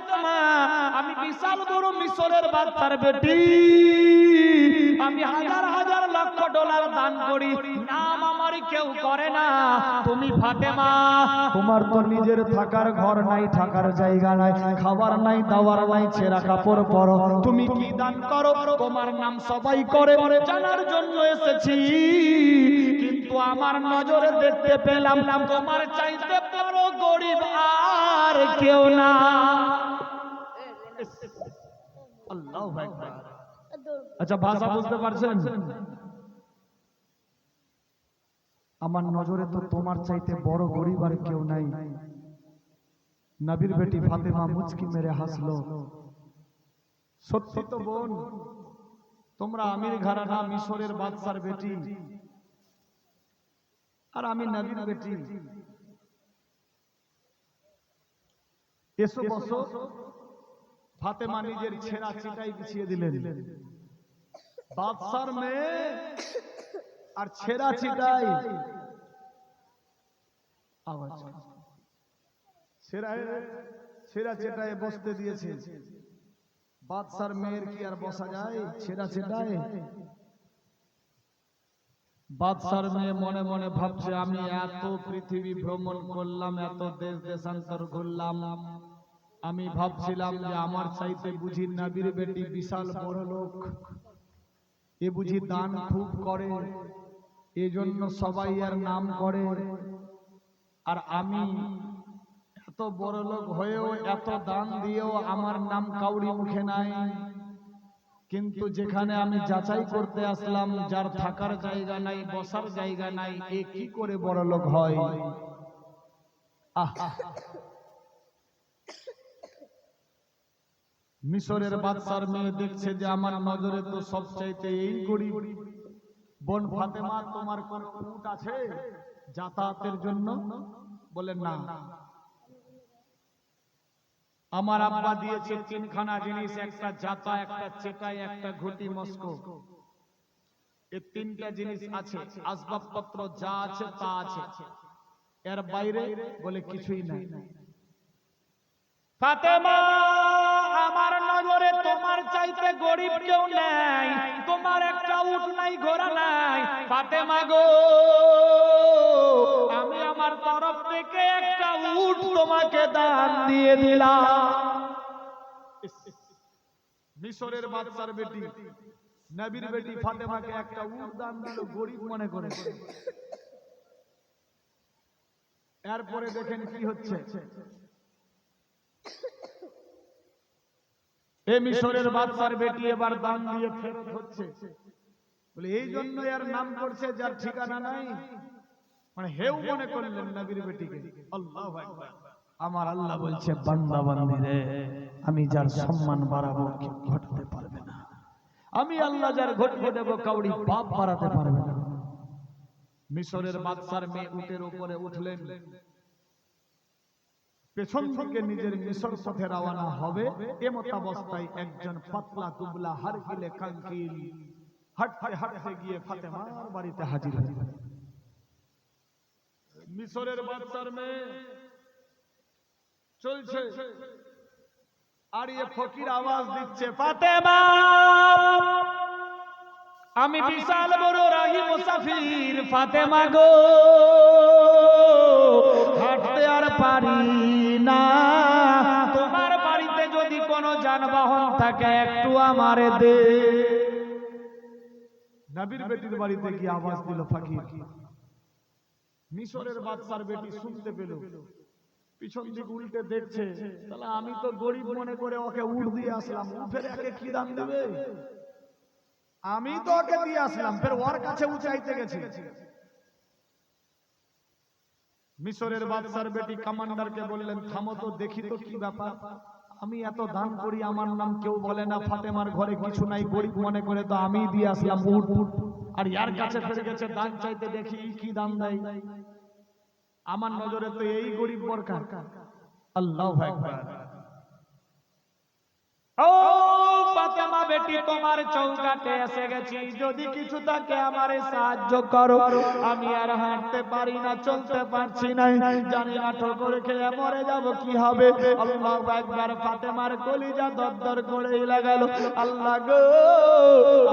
ফাতেমা, আমি বিশাল বড় মিশরের বাদশার বেটি, আমি হাজার হাজার লক্ষ ডলার দান করি, নাম আমার কেউ করে না। তুমি ফাতেমা, তোমার তো নিজের থাকার ঘর নাই, থাকার জায়গা নাই, খাবার নাই, দাওয়ার নাই, ছেঁড়া কাপড় পরো, তুমি কি দান করো? তোমার নাম সবাই করে, জানার জন্য এসেছি। কিন্তু আমার নজরে দেখতে পেলাম তোমার চাইতে বড় গরিব আর কেউ না। আল্লাহু আকবার। আচ্ছা, ভাষা বুঝতে পারছেন? আমার নজরে তো তোমার চাইতে বড় গরিব আর কেউ নাই। নবীর বেটি ফাতেমা মুচকি মেরে হাসলো। সত্যি তো বোন, তোমরা আমির ঘরানা মিশরের বাদশার বেটি, আর আমি নবীর বেটি। এসো বসো। ফাতেমা নিজের ছেঁড়া চিটাই বিছিয়ে দিলেন। বাদশার মেয়ে আর ছেঁড়া চিটাই, আওয়াজ ছেঁড়া চিটায় বসতে দিয়েছে। বাদশার মেয়ের কি আর বসা যায় ছেঁড়া চিটায়? বাদশার মেয়ে মনে মনে ভাবছে, আমি এত পৃথিবী ভ্রমণ করলাম, এত দেশ দেশান্তর ঘুরলাম, আমি ভাবছিলাম যে আমার চাইতে বুঝি নবীর বেটি বিশাল বড় লোক, এ বুঝি দান খুব করে, এজন্য সবাই এর নাম করে। আর আমি এত বড় লোক হয়েও, এত দান দিয়েও আমার নাম কাউরি মুখে নাই। কিন্তু যেখানে আমি যাচাই করতে আসলাম, যার থাকার জায়গা নাই, বসার জায়গা নাই, এ কি করে বড় লোক হয়? মিশরের বাদশার মেয়ে দেখছে যে আমার নজরে তো সবচাইতে এই গরিব। বোন ফাতেমা, তোমার কোন উট আছে যাতায়াতের জন্য? বলেন না। আমার আব্বা দিয়েছে তিনখানা জিনিস, একটা জাতা, একটা চেটাই, একটা ঘটি মস্কো। এই তিনটা জিনিস আছে, আসবাবপত্র যা আছে তা আছে, এর বাইরে বলে কিছুই নাই। ফাতেমা, আমার নজরে তোমার চাইতে গরিব কেউ নাই, তোমার একটা উট নাই, ঘোড়া নাই। ফাতেমা গো, আমি আমার তরফ থেকে একটা উট তোমাকে দান দিয়ে দিলাম। মিশরের বাদশার বেটি, নবীর বেটি ফাতেমাকে একটা উট দান দিল, গরিব মনে করে। এরপরে দেখেন কি হচ্ছে। এ মিশরের বাদশার বেটি এবার দান দিয়ে ফেরত হচ্ছে। বলে এই জন্য এর নাম করছে যার ঠিকানা নাই, মানে হেউ মনে করলেন নবীর বেটিকে। আল্লাহু আকবার। আমার আল্লাহ বলছে, বান্দা বান্দিরে, আমি যার সম্মান বাড়াবো কেউ ঘটাতে পারবে না। আমি আল্লাহ যার ঘটিয়ে দেব কাউরি পাপ বাড়াতে পারবে না। মিশরের বাদশার মেয়ে উটের উপরে উঠলেন, পেছন থেকে নিজের মিশর পথে রওনা হবে। এমত অবস্থায় একজন পাতলা দুবলা হারকিলে কাঙ্কিল হাঁটতে হাঁটতে গিয়ে ফাতেমার বাড়িতে হাজির হয়ে গেল। মিশরের বাদশার মেয়ে চলছে, আর এ ফকির আওয়াজ দিচ্ছে, ফাতেমা, আমি বিশাল বড় রাহি মুসাফির, ফাতেমা গো, হাঁটতে আর পারি না, তোমার বাড়িতে যদি কোনো যানবাহন থাকে একটু আমারে দে। নবীর বেটির বাড়িতে কি আওয়াজ দিল ফকির। মিশরের বাদশার বেটি শুনতে পেল, পিছন দিক উল্টে দেখছে, তাহলে আমি তো গরিব মনে করে ওকে উট দিয়ে আসলাম, উঠের একে কি দাম দেবে? আমি তো ওকে দিয়ে আসলাম, ফের ওর কাছে উঁচাইতে গেছি। মিশরের বাদশার বেটি কমান্ডারকে বললেন, থামো তো, দেখি তো কি ব্যাপার। আমি এত দান করি, আমার নাম কেউ বলে না, ফাতেমার ঘরে কিছু নাই, গরিব মনে করে তো আমি দিয়ে আসলাম উট, আর ইয়ার কাছে ফিরে গেছে দান চাইতে, দেখি কি দান দেয়। আমার নজরে তো এই গরিব দরকার। আল্লাহু আকবার। ও ফাতেমা বেটি তোমার চৌকাঠে এসে গেছি, যদি কিছু থাকে আমারে সাহায্য করো, আমি আর হাঁটতে পারি না, চলতে পারছি না, জানি না ঠোকর খেয়ে মরে যাব কি হবে। আল্লাহু আকবার। ফাতেমার কলিজা দরদর করে লাগালো, আল্লাহ গো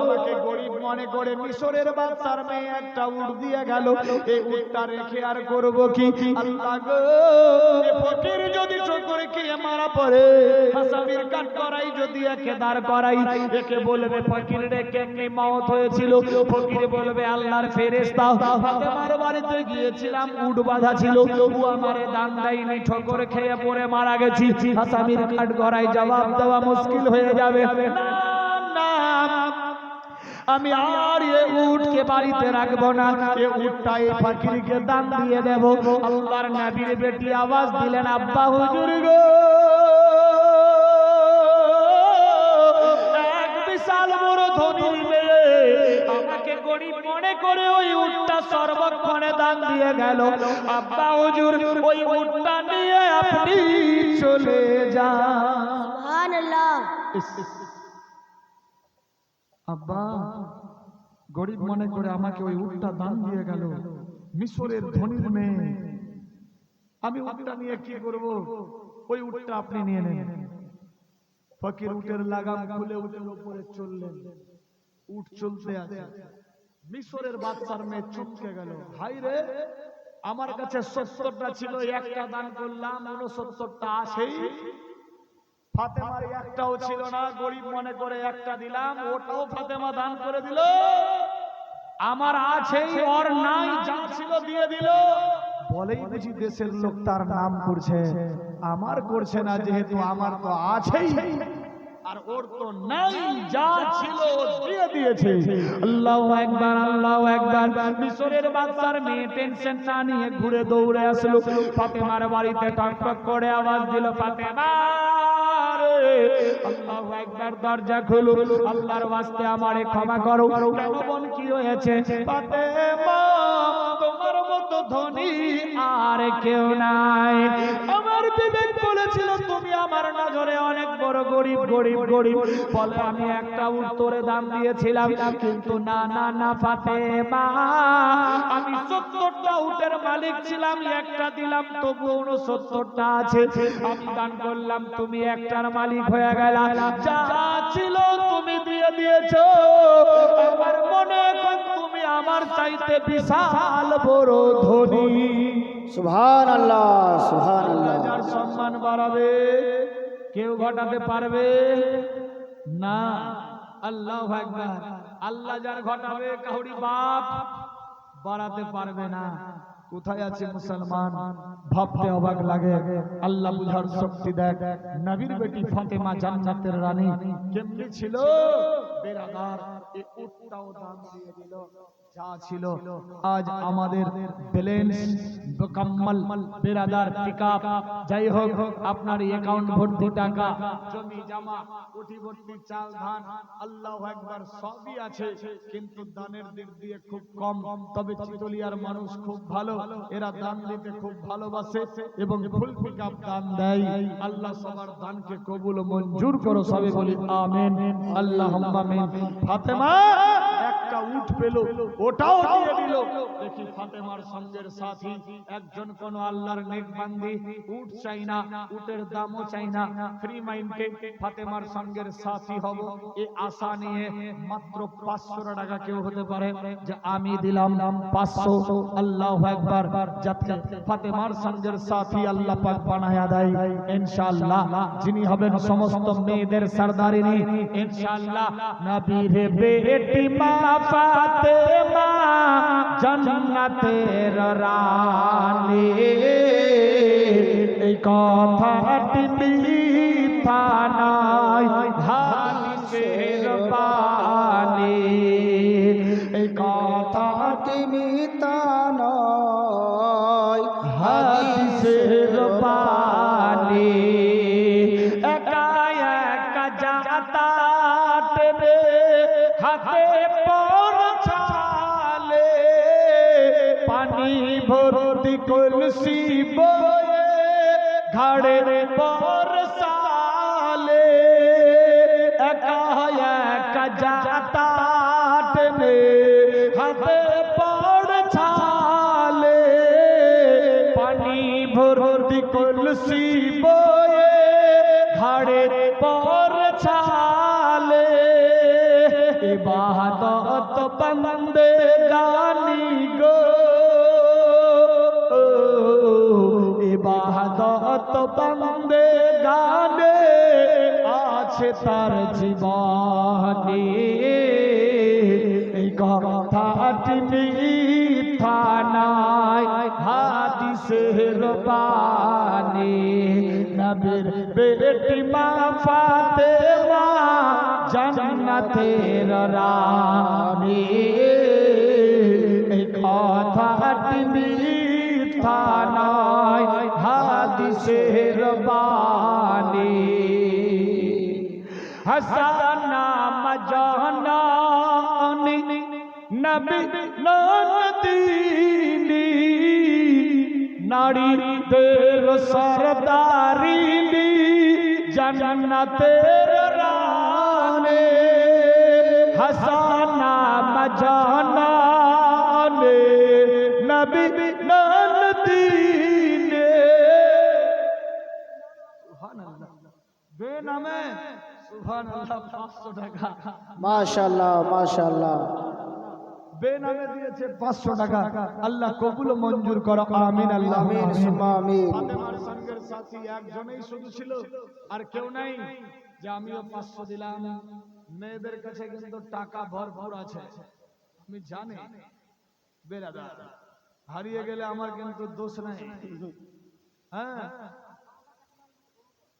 আমাকে গরিব মনে করে মিশরের বাদশার মেয়ে একটা উট দিয়ে গেল, এই উটটা রেখে আর করব কি? আল্লাহ গো এ ফকির যদি ঠোকর খেয়ে মারা পড়ে, হাসাবির কাঠ করাই যদি একে দাঁড় করাই, একে বলবে ফকির রে কেমনে মওত হয়েছিল? ফকির বলবে আল্লাহর ফেরেশতা ফাতেমার বাড়িতে গিয়েছিলাম, উট বাঁধা ছিল, ও আমারে দান দেয়নি, ঠোকর খেয়ে পড়ে মারা গেছি। হাসাবির কাঠ করাই জবাব দেওয়া মুশকিল হয়ে যাবে। না না, আমি আর এ উটকে বাড়িতে রাখবো না, এ উটটা এই ফকিরকে দান দিয়ে দেব। আল্লাহর নবীর বেটি আওয়াজ দিলেন, আব্বা হুজুর গো, এক বিশাল বড় ধনী মেয়ে আমাকে গরিব মনে করে ওই উটটা সর্বক্ষণে দান দিয়ে গেল। আব্বা হুজুর ওই উটটা নিয়ে আপনি চলে যান। সুবহানাল্লাহ। আব্বা গরিব মনে করে আমাকে ওই উটটা দান দিয়ে গেল, মিশরের ধনীর মেয়ে, আমি উটটা নিয়ে কি করব? ওই উটটা আপনি নিয়ে নেন। ফকির উটের লাগাম খুলে উটের উপরে চললেন, উট চলতে আছে, মিশরের বাদশার মেয়ে চমকে গেল, হাই রে আমার কাছে 70টা ছিল, একটা দান করলাম, 69টা আছেই। ফাতেমার একটাও ছিল না, গরিব মনে করে একটা দিলাম, ওটাও ফাতেমা দান করে দিল। আমার আছেই, ওর নাই, যা ছিল দিয়ে দিল। বলেই বুঝি দেশের লোক তার নাম করছে, আমার করছে না, যেহেতু আমার তো আছেই আর ওর তো নাই, যা ছিল দিয়ে দিয়েছে। আল্লাহু আকবার, আল্লাহু আকবার। মিশরের বাদশার মেয়ে টেনশন না নিয়ে ঘুরে দৌড়ে আসলো ফাতেমার বাড়িতে, টক টক করে আওয়াজ দিল, ফাতেমা আল্লাহু আকবার, দরজা খুলো, আল্লাহর ওয়াস্তে আমারে ক্ষমা করো। কেন বোন কি হয়েছে? ফাতেমা তোমার মতো ধনী আর কেউ নাই, আমার বিবেক বলেছিল তুমি আমার নজরে অনেক বড় গরিব, গরিব গরিব বলে আমি একটা উত্তরে দাম দিয়েছিলাম, কিন্তু না না না ফাতেমা, আমি 70টা উটের মালিক ছিলাম, একটা দিলাম তবু 69টা আছে, আমি দান করলাম, তুমি একটার মালিক হয়ে গেলা, যা ছিল তুমি দিয়ে দিয়েছো। আমার মনে হয় তুমি আমার চাইতে বিশাল বড় ধনী। সুবহানাল্লাহ, সুবহানাল্লাহ। যার সম্মান বাড়াবে কেউ ঘটাতে পারবে না। আল্লাহু আকবার। আল্লাহ যার ঘটাবে কাউরি বাপ বাড়াতে পারবে না। কোথায় আছে মুসলমান? ভাবতে অবাক লাগে। আল্লাহ বুঝার শক্তি দেখ। নবীর বেটি ফাতেমা জান্নাতের রানী কেমনে ছিল? বেরাদার এই উটটাও দান দিয়ে দিল, যা ছিল। আজ আমাদের ব্যালেন্স মুকাম্মাল বেরাদার পিকআপ, যাই হোক আপনার অ্যাকাউন্ট ভর্তি টাকা, জমি জমা, কোটি ভর্তি চাল ধান, আল্লাহু আকবার, সবই আছে, কিন্তু দানের দিক দিয়ে খুব কম। তবে চিতলিয়ার মানুষ খুব ভালো, এরা দান দিতে খুব ভালোবাসে এবং ফুল পিকআপ দান দেয়। আল্লাহ সবার দানকে কবুল ও মঞ্জুর করো, সবে বলি আমিন, আল্লাহুম্মা আমিন। ফাতেমা একটা উট পেল, ওটাও দিয়ে দিল। দেখি ফাতেমার সঙ্গের সাথী একজন কোন আল্লাহর নেক বান্দি, উট চাই না, উটের দামও চাই না, ফ্রি মাইন্ডে ফাতেমার সঙ্গের সাথী হব, এই আশা নিয়ে মাত্র 500 টাকা কেউ হতে পারে যে আমি দিলাম 500। আল্লাহু আকবার। যাতে ফাতেমার সঙ্গের সাথী আল্লাহ পাক বানায়া দেয় ইনশাআল্লাহ, যিনি হবেন সমস্ত মেয়েদের সরদারিনী ইনশাআল্লাহ। নবীর বেটি মা ফাতেমা জান্নাতের রানী, এই কথাটি মিথ্যা নয়, হাদিসের বাণী, এই কথাটি মিথ্যা নয়, হাদিসের বাণী। একা একা যাতা টেনে হাতে পৌঁছালে, পানি ভর্তি কলসি বয়ে ঘাড়ে বরসালে, একা পর ছালে ইবাদত বন্দে গানি গো ইবাদত বন্দে গানে আছে তার জীবনে এই কথাটি মিথ্যা নয় হাদিসের বাণী নবীর বেটি মা ফাতেমা জান্নাতের রানী এই কথাটি মিথ্যা নয় হাদিসের বাণী হাসানা মজানানি নবী নন্দিনী নারীদের সরদারিনী জান্নাতের রানী হাসানা মজানানি নবী নন্দিনী সুবহানাল্লাহ বেনামে সুবহানাল্লাহ 500 টাকা মাশাআল্লাহ মাশাআল্লাহ বেনামে দিয়েছে 500 টাকা আল্লাহ কবুল ও মঞ্জুর করো আমিন আল্লাহ আমিন সুম্মা আমিন ফাতেমার সঙ্গের সাথী একজনই শুধু ছিল আর কেউ নাই যে আমিও 500 দিলাম মেয়েদের কাছে কিন্তু টাকা ভরপুর আছে আমি জানি বেরাদার হারিয়ে গেলে আমার কিন্তু দোষ নাই হ্যাঁ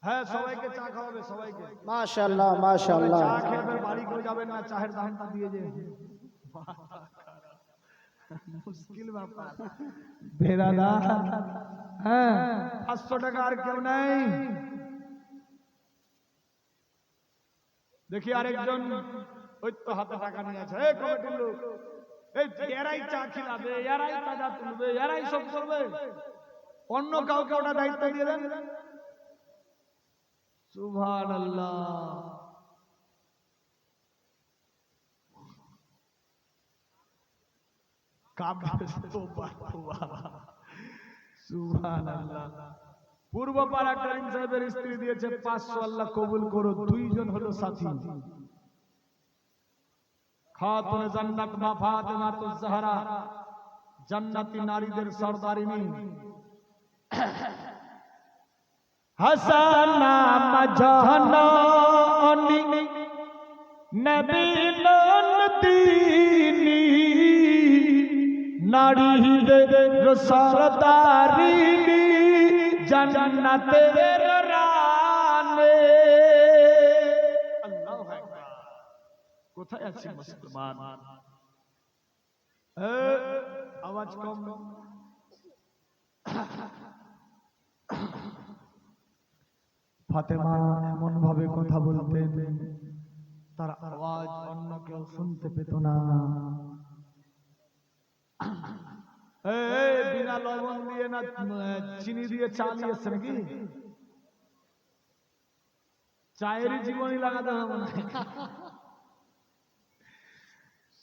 হ্যাঁ সবাইকে চা খাওয়াবে সবাইকে মাশাআল্লাহ মাশাআল্লাহ চা খেয়ে এবার বাড়ি করে যাবেন না চায়ের দামটা দিয়ে যে মুশকিল ব্যাপার বেরাদা হ্যাঁ 500 টাকা আর কেউ নাই দেখি আরেকজন ওই তো হাতে টাকা নিয়ে আছে এই কমিটির লোক এই এরাই চা খিলাবে এরাই তাজা তুলবে এরাই সব করবে অন্য কাউকে ওটা দায়িত্ব দিয়ে দেন সুবহানাল্লাহ পূর্বপাড়া ক্রাইম সাহেবের স্ত্রী দিয়েছে 500 আল্লাহ কবুল করো দুইজন হলো সাথী খাতুন জান্নাত মা ফাতেমাতুজ জাহরা জান্নাতি নারীদের সরদারিনী হাসানা মজানানি নবী নন্দিনী নারীদের সরদারিনী জান্নাতের রানী আল্লাহু আকবার কোথায় আছি মুসলমান আওয়াজ কম ফাতেমা এমন ভাবে কথা বলতেন তার আওয়াজ অন্য কেউ শুনতে পেত না বিনা লবণ দিয়ে না চিনি দিয়ে চা নিয়েছে নাকি চায়ের জীবনী লাগাতে হবে না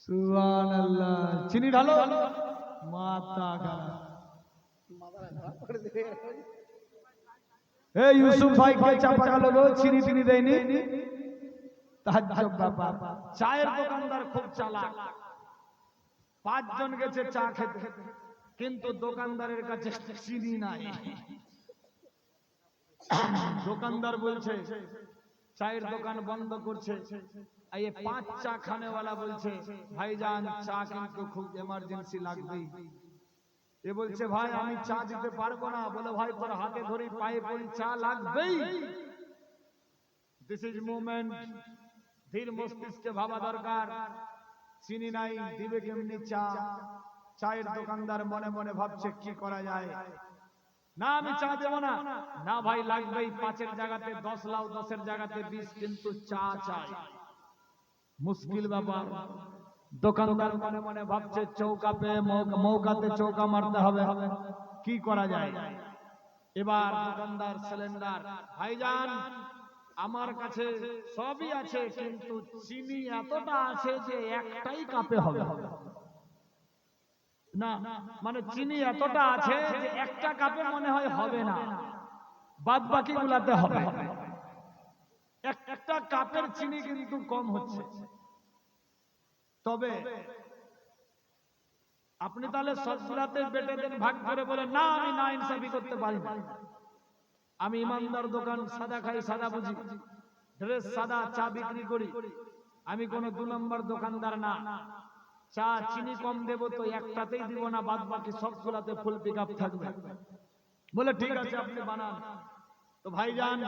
সুবহানাল্লাহ চিনি ঢালো মাথা খারাপ এই ইউসুফ ভাই কে চাপা গেল গো চিনি চিনি দেয়নি তাজ্জব ব্যাপার চায়ের দোকানদার খুব চালাক 5 জন গেছে চা খেতে কিন্তু দোকানদারের কাছে চিনি নাই দোকানদার বলছে চায়ের দোকান বন্ধ করছে আর এই 5 চা খানে वाला বলছে ভাইজান চা কিন্তু খুব ইমার্জেন্সি লাগবে এ বলছে ভাই আমি চা দিতে পারবো না বলে ভাই তোর হাতে ধরে পায়ে পড়ি চা লাগবেই দিস ইজ মোমেন্ট ধীর মস্তিষ্কে ভাবা দরকার চিনি নাই দিবে কেমনি চা চায়ের দোকানদার মনে মনে ভাবছে কি করা যায় না আমি চা দেব না না ভাই লাগবেই 5 এর জায়গাতে 10 লাও 10 এর জায়গাতে 20 কিন্তু চা চাই মুশকিল ব্যাপার দোকানদার মনে মনে ভাবছে চৌকা পে মৌকাতে চৌকা মারতে হবে কি করা যায় এবার দোকানদার সিলিন্ডার ভাইজান আমার কাছে সবই আছে কিন্তু চিনি এতটা আছে যে একটাই কাপে হবে না মানে চিনি এতটা আছে যে একটা কাপে মনে হয় হবে না বাদ বাকি গুলাতে হবে কাপের চিনি কিন্তু কম হচ্ছে। তবে আপনি তাহলে সবগুলাতে বেটে দেন ভাগ করে, বলেন না আমি না ইনসাফি করতে পারি না, আমি ইমানদার, দোকান সাদা খাই, সাদা বুঝি, ড্রেস সাদা, চা বিক্রি করি, আমি কোনো 2 নম্বর দোকানদার না, চা চিনি কম দেব তো একটাতেই দিব না, বাদ বাকি সবগুলাতে ফুল পিক আপ থাকবে। বলে ঠিক আছে আপনি বানান। তো ভাইজান,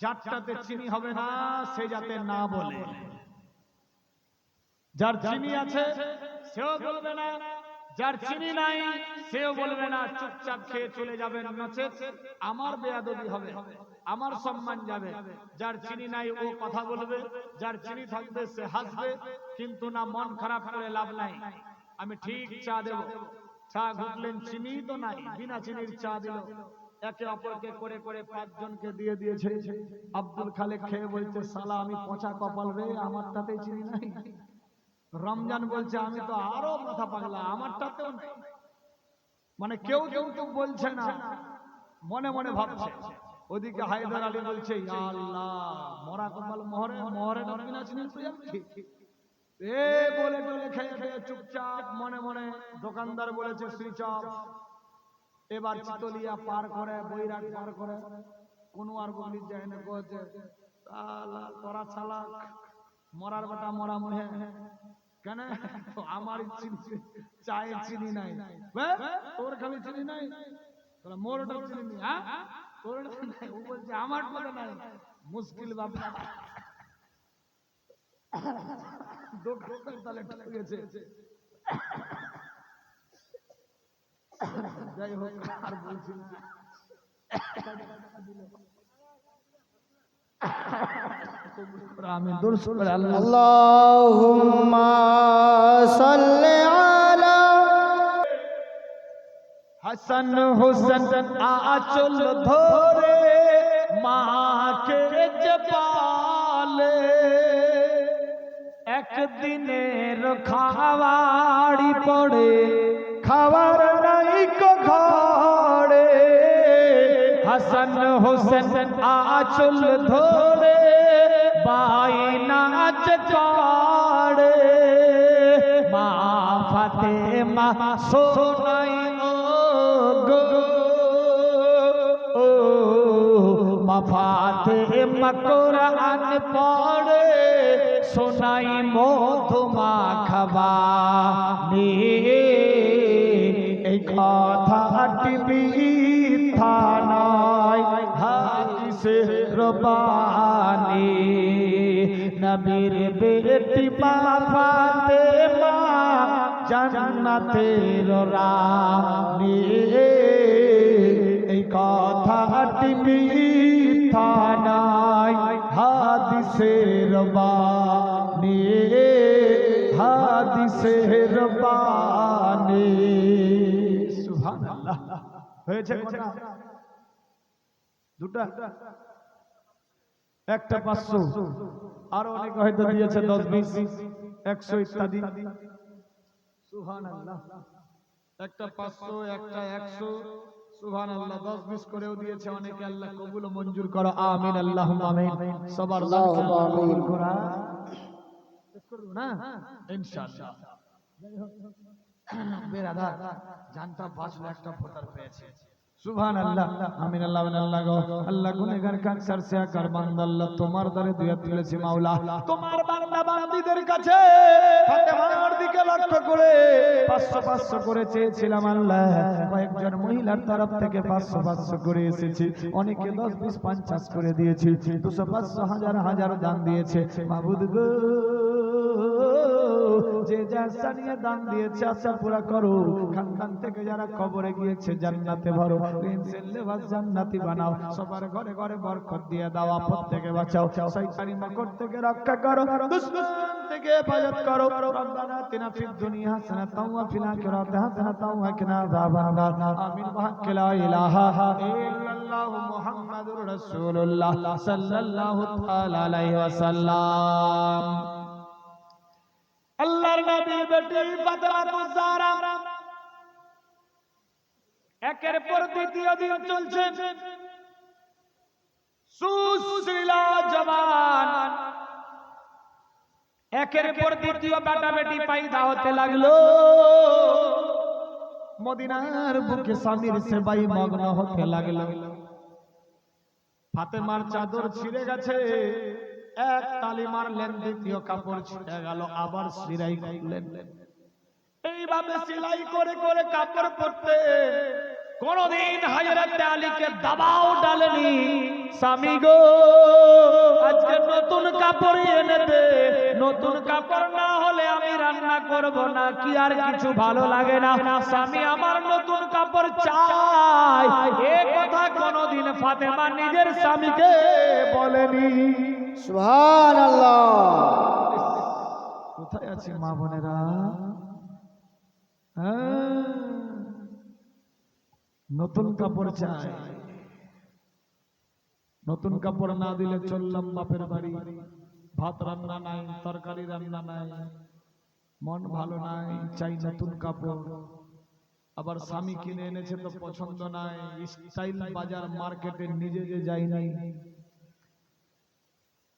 যারটাতে চিনি হবে না সে যাতে না বলে, যার চিনি আছে সেও বলবে না, যার চিনি নাই সেও বলবে না, চুপচাপ খেয়ে চলে যাবেন, নচেত আমার বেয়াদবি হবে, আমার সম্মান যাবে। যার চিনি নাই ও কথা বলবে, যার চিনি থাকবে সে হাসবে, কিন্তু না মন খারাপ করে লাভ নাই। আমি ঠিক চা দেব, চা ঘুটলেন, চিনি তো নাই, বিনা চিনির চা দিল, একে অপরকে করে করে 5 জনকে দিয়ে দিয়েছে। আব্দুল খালেক খেয়ে বলছে শালা আমি পচা কপাল রে, আমারটাতেই চিনি নাই। রমজান বলছে আমি তো আরো মাথা পাগলা, আমারটাতেও নাই। মানে কেউ কেউ তো বলছে না, মনে মনে ভাবছে। ওদিকে হায়দার আলী বলছে ইয়া আল্লাহ, মরা কপাল মোহরে মোহরে না বিনা চিনি এ বলে বলে খেয়ে খেয়ে চুপচাপ মনে মনে। দোকানদার বলেছে সুইচ অফ। এবার চিতলিয়া পার করে, বৈরাট পার করে, কোন আর গলি যায় না, কইছে শালা তোরা চালাক, মরার বেটা মরা মুহে কেন, আমার চায়ে চিনি নাই, তোর খালি চিনি নাই, তোরা মোরটা চিনি নি, হ্যাঁ তোরটা নাই, ও বলছে আমার কথা নাই, মুশকিল বাবা। দোকান তাহলে ঠিক গেছে। যাই হোক আর বলছি না। আমি দুরুদ পড়ে আল্লাহুম্মা সাল্লি আলা হাসান হোসেন আঁচল ধরে মাকে যে পালে, একদিনের খাওয়াড়ি পড়ে খাবার নাই কো ঘরে। হাসান হোসেন আঁচল ধরে বাই নাচ করে, মা ফাতেমা সোনাই ও গো, ও মা ফাতেমা কোরআন পড়ে সোনাই মধুমা খাবানি। এই কথাটি মিথ্যা নয়, হাদিসে রবানি। নবীর বেটি মা ফাতেমা জান্নাতের রানী। এই কথাটি মিথ্যা নয়, হাদিসে রবানি, হাদিসে রবানি। সুবহানাল্লাহ। হয়েছে কটা? দুটা, একটা 500, আরো অনেকে হয়তো দিয়েছে 10, 20, 100 ইত্যাদি। সুবহানাল্লাহ। একটা 500, একটা 100, সুবহানাল্লাহ। 10, 20 করেও দিয়েছে অনেকে। আল্লাহ কবুল ও মঞ্জুর করো, আমিন আল্লাহুম্মা আমিন। সবার দানকে আল্লাহ কবুল করো, শেষ করব না ইনশাআল্লাহ। বেরাদার জানটা বাঁচলো, একটা ভোটার পেয়েছে। সুবহানাল্লাহ, আমিন আল্লাহ আল্লাহ গো। আল্লাহ গুনাহগার কানসার সে আকার বান্দা, আল্লাহ তোমার দরে দুয়া তুলেছি মাওলা। তোমার বান্দা বান্দীদের কাছে ফাতেমার দিকে লক্ষ্য করে 500 500 করে চেয়েছিলাম আল্লাহ। কয়েকজন মহিলার তরফ থেকে 500 500 করে এসেছে, অনেকে 10, 20, 50 করে দিয়েছে, 200, 500, হাজার হাজার দান দিয়েছে। মাবুদ গো, যে যার নিয়ে দান দিয়েছে আশা পুরা করো। খানদান থেকে যারা কবরে গিয়েছে জান্নাতে ভরো, রিনসেল লেবাস জান্নাতি বানাও। সবার ঘরে ঘরে বরকত দিয়ে দাও, আপদ থেকে বাঁচাও, শয়তানি মকর থেকে রক্ষা করো, দুশমন থেকে হেফাজত করো। রব্বানা আতিনা ফিদ দুনিয়া হাসানাতাও ওয়া ফিল আখিরাতি হাসানাতাও ওয়া কিনা আযাবান নার। আমিন বিহাক্কি লা ইলাহা ইল্লাল্লাহু মুহাম্মাদুর রাসূলুল্লাহ সাল্লাল্লাহু তাআলা আলাইহি ওয়াসাল্লাম। আল্লাহর নবী বেটি ফাতেমাতুজ জাহরা একের পর দ্বিতীয় দিন চলছে। সুশীলা জবান একের পর দ্বিতীয় বেটা বেটি পয়দা হতে লাগলো। মদিনার বুকে স্বামীর সেবাই মগ্ন হতে লাগলো। ফাতেমার চাদর ছিঁড়ে গেছে, এক তালি মারলেন, দ্বিতীয় কাপড় ছিঁড়ে গেল, আবার সেলাই করলেন। এইভাবে সেলাই করে করে কাপড় পরতে কোনদিন হযরত আলীকে দাবাও ডালেনি, স্বামী গো আজকে নতুন কাপড় এনে দে, নতুন কাপড় না হলে আমি রান্না করব না, কি আর কিছু ভালো লাগে না, স্বামী আমার নতুন কাপড় চাই। এই কথা কোনদিন ফাতেমা নিজের স্বামীকে বলেনি। সুবহানাল্লাহ। কোথায় আছে মা বোনেরা? হ্যাঁ, নতুন কাপড় চাই। নতুন কাপড় না দিলে চললাম বাপের বাড়ি, ভাত রান্না নাই, তরকারি রান্না নাই, মন ভালো নাই, চাই নতুন কাপড়। আবার স্বামী কিনে এনেছে তো পছন্দ নাই, স্টাইল বাজার মার্কেটে নিজে যে যাই নাই,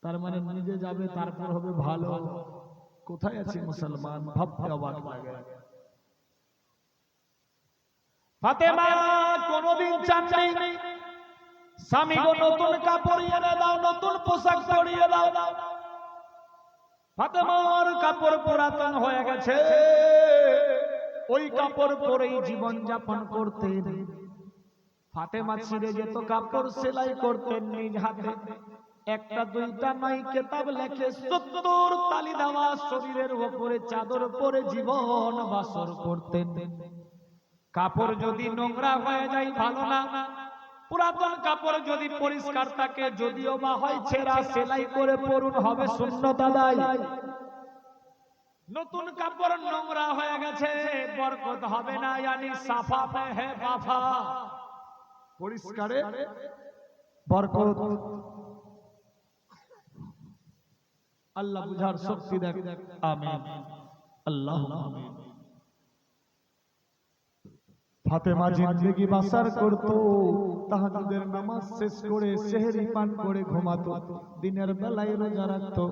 তার মানে নিজে যাবে তারপর হবে ভালো। কোথায় আছে মুসলমান? ভাবতে অবাক লাগে। ফাতেমা কোনদিন চাননি স্বামী গো নতুন কাপড় এনে দাও, নতুন পোশাক পরিয়ে দাও। ফাতেমার কাপড় পুরাতন হয়ে গেছে, ওই কাপড় পরেই জীবন যাপন করতেন। ফাতেমা ছিঁড়ে যেত কাপড় সেলাই করতেন নিজ হাতে, একটা দুইটা নয়, কিতাব লেখে 70 তালি দেওয়া শরীরের উপরে চাদর পরে জীবন বাসর করতেন। কাপড় যদি নোংরা হয়ে যায় ভালো না, পুরাতন কাপড় যদি পরিষ্কার থাকে, যদিও বা হয় ছেঁড়া, সেলাই করে পরুন, হবে সুন্নত আদায়। নতুন কাপড় নোংরা হয়ে গেছে, বরকত হবে না, यानी সাফা মে হে বাফা, পরিষ্কারে বরকত। আল্লাহ বুঝার শক্তি দেখ, আমিন, আল্লাহুম্মা আমিন। ফাতেমা জিন্দেগি বাসার করতো, তাহাজ্জুদের নামাজ শেষ করে সেহরি পান করে ঘুমাতো, দিনের বেলায় রোজা রাখতো।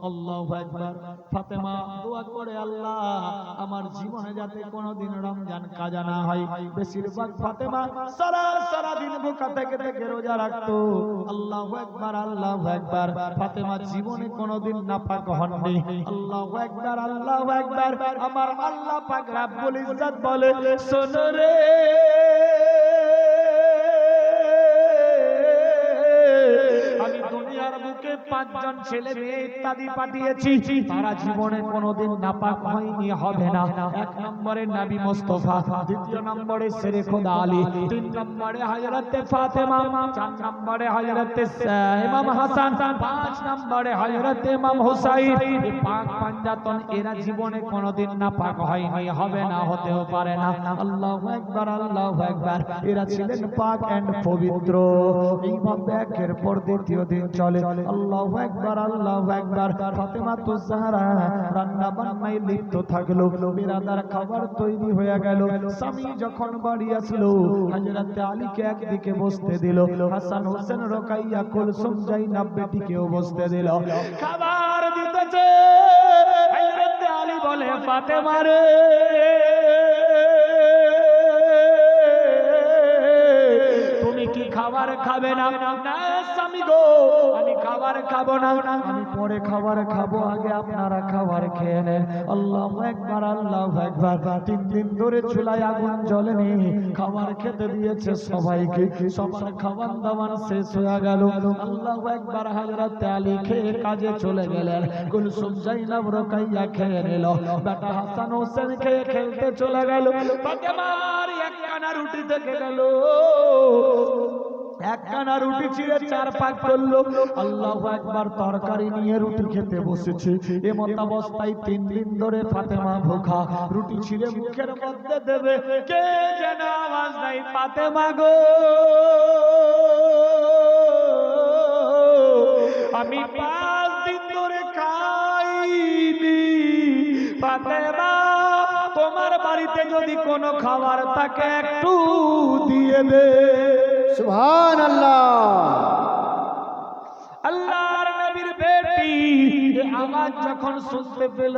আল্লাহু আকবার। ফাতেমা দোয়া করে, আল্লাহ আমার জীবনে যাতে কোনোদিন রমজান কাজা না হয়। বেশিরভাগ ফাতেমা সারা দিন ভুকা থেকে থেকে রোজা রাখতো। আল্লাহু আকবার, আল্লাহু আকবার। ফাতেমা জীবনে কোনোদিন নাপাক হননি। আল্লাহু আকবার, আল্লাহু আকবার। আমার আল্লাহ পাক রব্বুল ইজ্জত বলে, শোনো রে আমি দুনিয়ার বুকে 5 জন ছেলে মেয়ে ইত্যাদি পাঠিয়েছি, তারা জীবনে কোনোদিন নাপাক হয়নি, হবে না। 1 নম্বরে নবী মুস্তাফা, 2 নম্বরে শেরে খোদা আলী, 3 নম্বরে হযরত ফাতেমা, 4 নম্বরে হযরত ইমাম হাসান, 5 নম্বরে হযরত ইমাম হুসাইন। এই পাক পাঞ্জাতন এরা জীবনে কোনোদিন নাপাক হয়নি, হবে না, হতেও পারে না। আল্লাহু আকবার, আল্লাহু আকবার। এরা ছিলেন পাক এন্ড পবিত্র। এইভাবে একের পর দ্বিতীয় দিন চলে। আল্লাহু আকবার, আল্লাহু আকবার। ফাতেমা তো জাহরা রান্না বান্নায় লিপ্ত থাকলো। বিরাদার খাবার তৈরি হয়ে গেল। স্বামী যখন বাড়ি আসলো, হযরত আলীকে একদিকে বসতে দিল, হাসান হোসেন রোকাইয়া কুলসুম জাইনাব বেটিকেও বসতে দিল। খাবার দিতেছে, হযরত আলী বলে, ফাতেমা রে তুমি কি খাবার খাবে না? না স্বামী গো, আমি খাবার খাবো না, আমি পরে খাবার খাবো, আগে আপনারা খাবার খেয়ে নেন। আল্লাহু আকবার, আল্লাহু আকবার। 3 দিন ধরে চুলায় আগুন জ্বলেনি, খাবার খেতে দিয়েছে সবাইকে, সবার খাবার দাবার শেষ হয়ে গেল। আল্লাহু আকবার। হযরত আলী খেয়ে কাজে চলে গেলেন, কুলসুম জাইনাব রোকাইয়া খেয়ে নিল, বেটা হাসান হোসেন খেয়ে খেলতে চলে গেল। ফাতেমার একখানা রুটি থেকে গেল, একখানা রুটি ছিঁড়ে 4 ভাগ করলো। আল্লাহু আকবার। তরকারি নিয়ে রুটি খেতে বসেছে। এমত অবস্থায় 3 দিন ধরে ফাতেমা ভুখা, রুটি ছিঁড়ে মুখের মধ্যে দেবে, কে যেন আওয়াজ নাই, ফাতেমা গো আমি 5 দিন ধরে খাইনি, ফাতেমা তোমার বাড়িতে যদি কোনো খাবার থাকে একটু দিয়ে দে। সুবহানাল্লাহ। আল্লাহর নবীর বেটি আওয়াজ যখন শুনতে পেল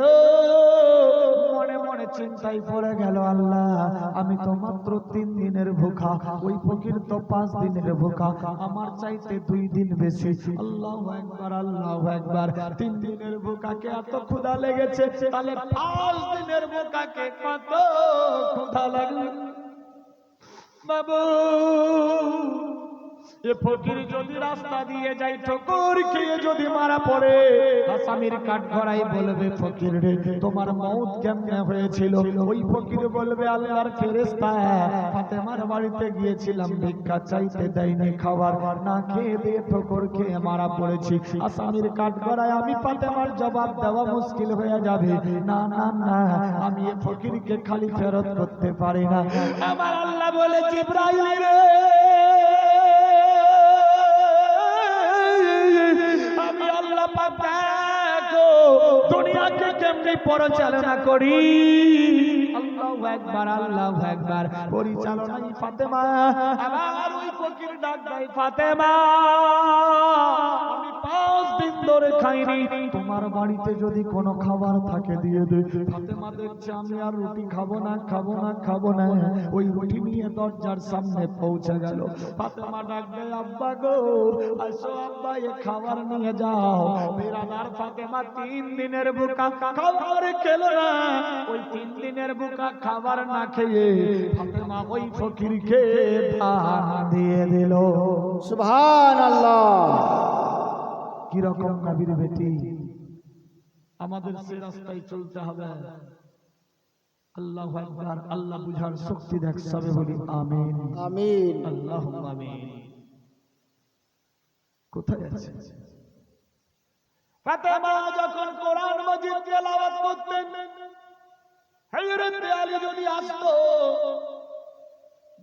মনে মনে চিন্তায় পড়ে গেল, আল্লাহ আমি তো মাত্র 3 দিনের ভুখা, ওই ফকির তো 5 দিনের ভুখা, আমার চাইতে 2 দিন বেশি। আল্লাহু আকবার, আল্লাহু আকবার। 3 দিনের ভুখাকে এত ক্ষুধা লেগেছে, তাহলে 5 দিনের ভুখাকে কত ক্ষুধা লাগবে বাবু। এ ফকির যদি রাস্তা দিয়ে যায়, ঠোকর খেয়ে যদি মারা পড়ে, আসামির কাঠগড়াই বলবে, ফকির রে তোমার মওত কেমনে হয়েছিল? ওই ফকির বলবে, আল্লাহর ফেরেশতা, ফাতেমার বাড়িতে গিয়েছিলাম, ভিক্ষা চাইতে দেয়নি, খাবার না খেয়ে দিয়ে ঠোকর খেয়ে মারা পড়েছি। আসামির কাঠগড়ায় আমি ফাতেমার জবাব দেওয়া মুশকিল হয়ে যাবে। না না না, আমি এ ফকিরকে খালি ফেরত করতে পারি না। আমার আল্লাহ বলে, জিবরাইল রে আমি আল্লাহ পাক দেখো দুনিয়াকে কেমনি পরিচালনা করি। আল্লাহু আকবার, আল্লাহু আকবার। পরিচালনাই ফাতেমা। আবার ওই ফকির ডাক দেয়, ফাতেমা আমি 5 দিন ধরে খাইনি, তোমার বাড়িতে যদি কোনো খাবার থাকে দিয়ে দে। ফাতেমা দেখছে আমি আর রুটি খাবো না, খাবো না, খাবো না। ওই রুটি নিয়ে দরজার সামনে পৌঁছে গেল। ফাতেমা ডাক দেয়, আব্বা গো আসো আব্বা, এ খাবার নিয়ে যাও। বিরাদার ফাতেমা 3 দিনের ভুকা, খাবার খেলো না। ওই 3 দিনের ভুকা খাবার না খেয়ে ফাতেমা ওই ফকিরকে দান দিয়ে দিল। সুবহানাল্লাহ। কি রকম নবীর বেটি। আমাদের সে রাস্তায় চলতে হবে। আল্লাহু আকবার। আল্লাহ বুঝার শক্তি দেখ, সবে বলি আমিন আমিন। আল্লাহুম্মা আমিন। কোথায় আছে ফাতেমা যখন কোরআন মাজিদ তেলাওয়াত করতেন, হযরত আলী যদি আসতো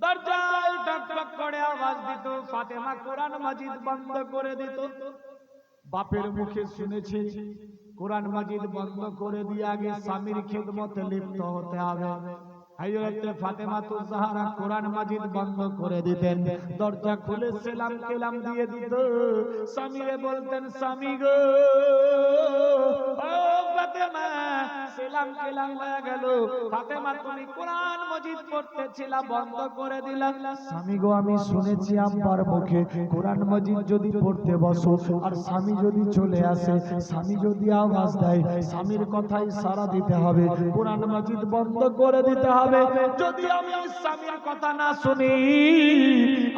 দরজায় টক টক করে আওয়াজ দিত, ফাতেমা কোরআন মাজিদ বন্ধ করে দিত। বাপের মুখে শুনেছি কোরআন মাজিদ বন্ধ করে দিয়ে আগে স্বামীর খিদমতে লিপ্ত হতে হবে। হযরত ফাতেমা তুজ জাহরা কোরআন মাজিদ বন্ধ করে দিতেন, দরজা খুলে সালাম কালাম দিয়ে দিত। স্বামীরে বলতেন, স্বামী গো ও ফাতেমা, সালাম কালাম হয়ে গেল, ফাতেমা তুমি কোরআন মাজিদ পড়তেছিলা বন্ধ করে দিলা। স্বামী গো আমি শুনেছি আব্বার মুখে কোরআন মাজিদ যদি পড়তে বসো আর স্বামী যদি চলে আসে, স্বামী যদি আওয়াজ দেয়, স্বামীর কথাই সাড়া দিতে হবে, কোরআন মাজিদ বন্ধ করে দিতে হবে। যদি আমি স্বামীর কথা না শুনি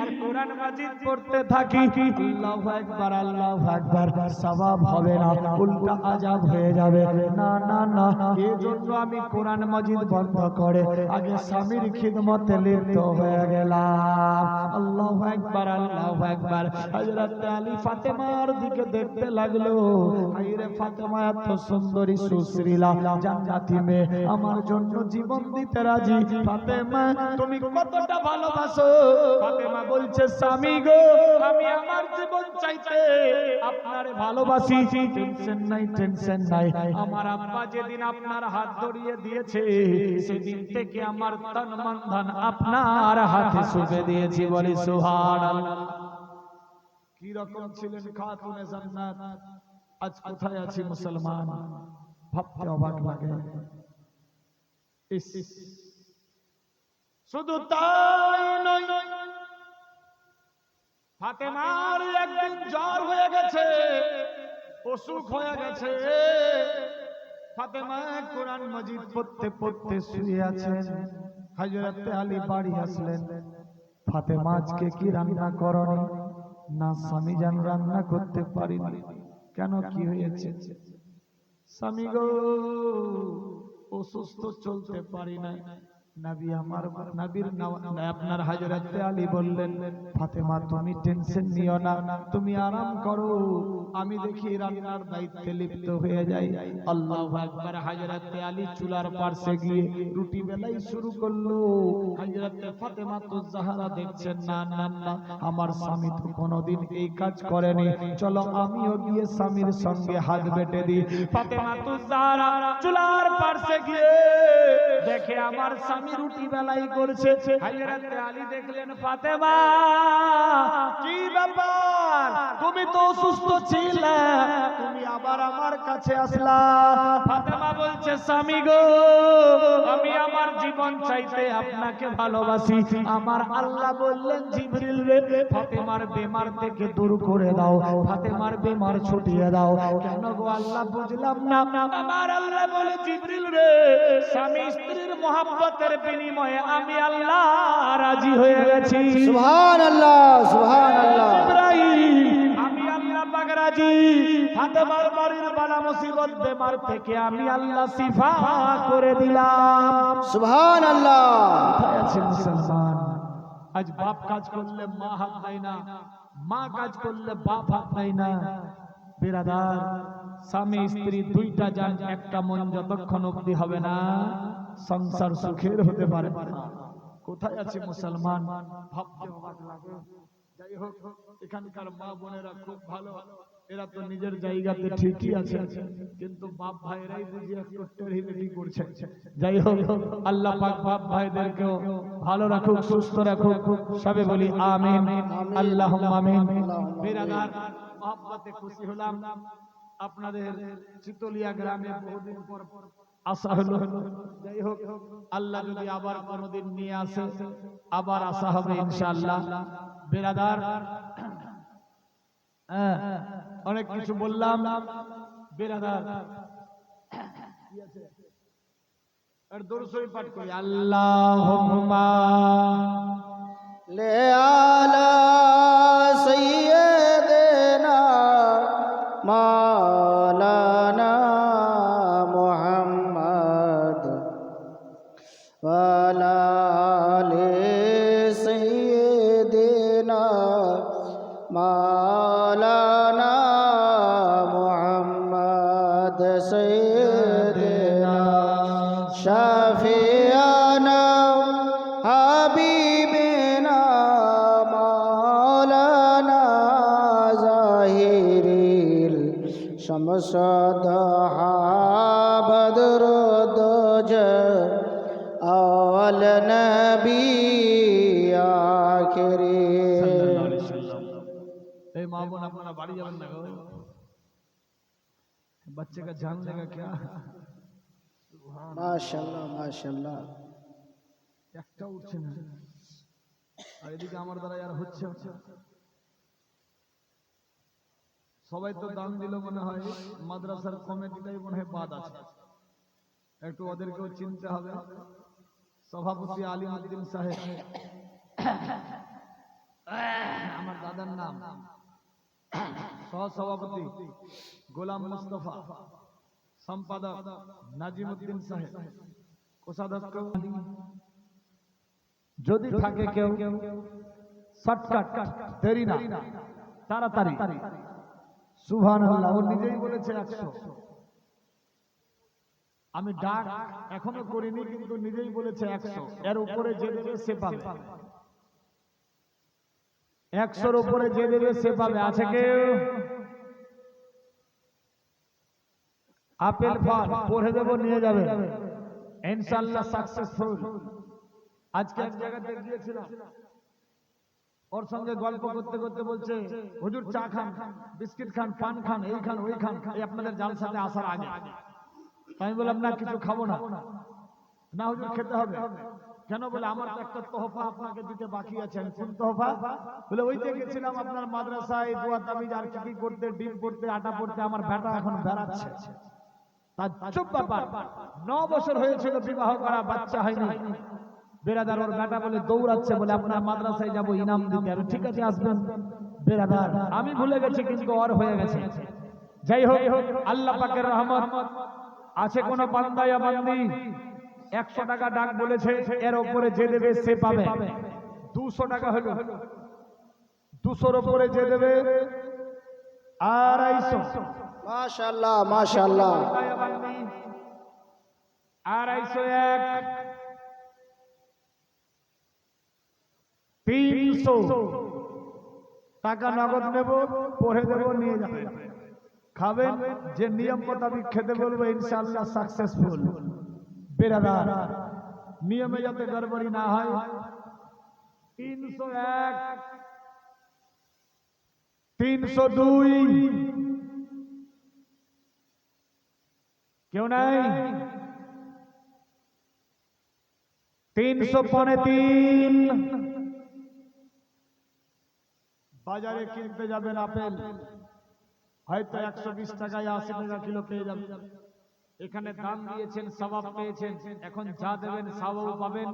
আর কোরআন মাজিদ পড়তে থাকি, আল্লাহু আকবার, আল্লাহু আকবার, সওয়াব হবে না, উল্টা আযাব হয়ে যাবে। না না না, এজন্য আমি কোরআন মাজিদ বন্ধ করে আগে স্বামীর খিদমতে লিপ্ত হয়ে গেলাম। আল্লাহু আকবার, আল্লাহু আকবার। হযরত আলী ফাতেমার দিকে দেখতে লাগলো, আইরে ফাতেমা এত সুন্দরী সুশ্রীলা জান্নাতি মেয়ে, আমার জন্য জীবন দিতে রাজি। ফাতেমা তুমি কতটা ভালোবাসো? ফাতেমা বলছে, স্বামী গো আমি আমার জীবন চাইতে আপনারে ভালোবাসি। টেনশন নাই, টেনশন নাই, আমার আব্বা যেদিন আপনার হাত ধরিয়ে দিয়েছে সেদিন থেকে আমার তন মন ধন আপনার হাতে সুবে দিয়েছি। বলি সুবহানাল্লাহ। কি রকম ছিলেন খাতুনে জান্নাত, আজ কোথায় আছি মুসলমান, ভাবতে অবাক লাগে। শুধু তাই নয়, ফাতেমার একদিন জ্বর হয়ে গেছে, অসুখ হয়ে গেছে। ফাতেমা কোরআন মাজিদ পড়তে পড়তে শুয়ে আছেন। হযরত আলী বাড়ি আসলেন, ফাতেমা আজকে কি রান্না করনি? না স্বামী জান রান্না করতে পারিনি। কেন, কি হয়েছে? স্বামী গো অসুস্থ, চলতে পারি না। নবী আমার নবীর আপনার হযরত আলী বললেন, ফাতেমা তুমি টেনশন নিও না, তুমি আরাম করো, আমি দেখি রান্নার দায়িত্বে লিপ্ত হয়ে যাই। আল্লাহু আকবার। হযরত আলী চুলার পাশে গিয়ে রুটি বেলাই শুরু করলো। হযরত ফাতেমা তুজ জাহরা দেখছেন, না না না, আমার স্বামী তো কোনোদিন এই কাজ করেনি, চলো আমিও গিয়ে স্বামীর সঙ্গে হাত বেটে দিই। ফাতেমা তুজ জাহরা চুলার পাশে গিয়ে দেখে আমার স্বামী রুটি বেলাই করছে। হযরত আলী দেখলেন, ফাতেমা কি ব্যাপার, তুমি তো অসুস্থ ছিলে, তুমি আবার আমার কাছে আসলা। ফাতেমা বলছে স্বামী গো, আমি আমার জীবন চাইতে আপনাকে ভালোবাসি। আমার আল্লাহ বললেন জিবরিল রে, ফাতেমার বেমার থেকে দূর করে দাও, ফাতেমার বেমার ছুটিয়ে দাও। কেন গো আল্লাহ বুঝলাম না। আমার আল্লাহ বলে জিবরিল রে, স্বামী স্ত্রীর মহব্বতের বিনিময়ে আমি আল্লাহ রাজি হয়ে গেছি। সুবহানাল্লাহ, সুবহানাল্লাহ। আমি আল্লাহ পাক রাজি। ফাতেমার বাড়ির বালা মুসিবত বেমার থেকে আমি আল্লাহ শিফা করে দিলাম। সুবহানাল্লাহ। কোথায় আছে মুসলমান? আজ বাপ কাজ করলে মা হাত দেয় না, মা কাজ করলে বাপ হাত দেয় না। বিরাদার, স্বামী স্ত্রী দুইটা জান একটা মন যতক্ষণ অবধি হবে না, সংসার সুখের হতে পারে না। কোথায় আছে মুসলমান? ভাবতে অবাক লাগে। যাই হোক, এখানকার মা বোনেরা খুব ভালো, এরা তো নিজের জায়গাতে ঠিকই আছে, কিন্তু বাপ ভাইরাই বুঝি একটু টেরিবেটি করছে। যাই হোক, আল্লাহ পাক বাপ ভাইদেরকেও ভালো রাখুক, সুস্থ রাখুক, সবে বলি আমিন, আল্লাহুম্মা আমিন। বিরাদার, মহব্বতে খুশি হলাম। আপনাদের চিতলিয়া গ্রামে বহুদিন পর আসা হলো। যাই হোক, আল্লাহ যদি আবার কোনোদিন নিয়ে আসে, আবার আসা হবে ইনশাআল্লাহ। বিরাদার, অনেক কিছু বললাম। বিরাদার, আর দরুদ শরীফ পাঠ করি। আল্লাহুম্মা লে আলা সাইয়্যিদিনা মাওলানা মুহাম্মদ ওয়া আলা আলি সাইয়্যিদিনা মাওলানা মুহাম্মদ সাইয়্যিদিনা শাফিয়ানা হাবিবিনা মাওলানা জাহিরিল শামসদ বদরুদ্দোজ আওয়াল নবী আখিরি। এই মা বোন, আপনারা বাড়ি যাবেন না গো? बच्चे का जान लेगा क्या? মাশাআল্লাহ, মাশাআল্লাহ। একটা উঠছে না, আর এদিকে আমার দ্বারা আর হচ্ছে। সবাই তো দান দিল, মনে হয় মাদ্রাসার কমিটিটাই মনে হয় বাদ আছে, একটু ওদেরকেও চিনতে হবে। সভাপতি আলিমউদ্দিন সাহেব, আমার দাদার নাম। সহসভাপতি গোলাম মুস্তফা, সম্পাদক নাজিমউদ্দিন সাহেব, কোষাধ্যক্ষ। যদি থাকে কেউ, শর্টকাট, দেরি না, তাড়াতাড়ি। সুবহানাল্লাহ, ও নিজেই বলেছে 100। আমি ডাক এখনো করিনি, কিন্তু নিজেই বলেছে 100। এর উপরে যে দেবে সে পাবে, 100-র উপরে যে দেবে সে পাবে। আছে কেউ? আপেল ফল পড়ে দেবো, নিয়ে যাবে ইনশাআল্লাহ, সাকসেসফুল। আজকে এক জায়গাতে গিয়েছিলাম, ওর সঙ্গে গল্প করতে করতে বলছে, হুজুর চা খান, বিস্কিট খান, পান খান, এই খান, ওই খান, এই আপনাদের জালসাতে আসার আগে। আমি বললাম না, কিছু খাবো না। না হুজুর, খেতে হবে। কেন? বলে আমার তো একটা তোহফা আপনাকে দিতে বাকি আছে। কোন তোহফা? বলে ওই যে গেছিলাম আপনার মাদ্রাসায় দোয়া তাবিজ আর কি করতে, ডিম করতে, আটা পড়তে, আমার বেটা এখন বেড়াচ্ছে। তাজ্জব ব্যাপার, 9 বছর হয়েছিল বিবাহ করা, বাচ্চা হয়নি। বেরাদার, ওর বেটা বলে দৌড়াচ্ছে, বলে আপনার মাদ্রাসায় যাব ইনাম দিতে। আমি ঠিক আছে, আসবেন। বেরাদার, আমি ভুলে গেছি, কিন্তু ওর হয়ে গেছে। যাই হোক, আল্লাহ পাকের রহমত আছে। কোন বান্দা ইয়া বান্দি 100 টাকা ডাক বলেছে, এর উপরে যে দেবে সে পাবে। 200 টাকা হলো, 200-র উপরে যে দেবে 250। মাশাআল্লাহ, মাশাআল্লাহ। 251, 300 টাকা নগদ নেব, পড়ে দেব, নিয়ে যাবেন, খাবেন। যে নিয়ম মোতাবেক খেতে বলবো ইনশাআল্লাহ সাকসেসফুল। বেরাদার, নিয়মে যাতে গড়বড়ি না হয়। 301, 302, কেউ নাই? 303। বাজারে কিনতে যাবেন আপেল, হয়তো 120 টাকায় 80 টাকা কিলো পেয়ে যাবেন। এখানে দাম দিয়েছেন, সওয়াব পেয়েছেন, এখন যা দেবেন সওয়াবও পাবেন,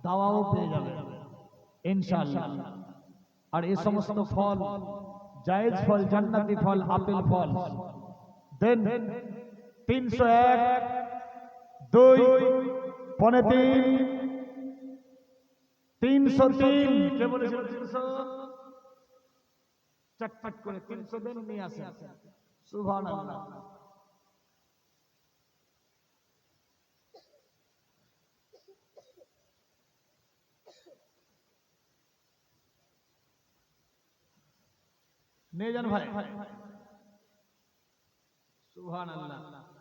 দাওয়াও পেয়ে যাবেন ইনশাআল্লাহ। আর এই সমস্ত ফল জায়েজ ফল, জান্নাতি ফল, আপেল ফল দেন। 301, 2, 3.5, 303। কে বলেছিল 300? চটপট করে 300 দেন, নিয়ে আসেন। সুবহানাল্লাহ। নিয়ে যান ভাই। সুবহানাল্লাহ।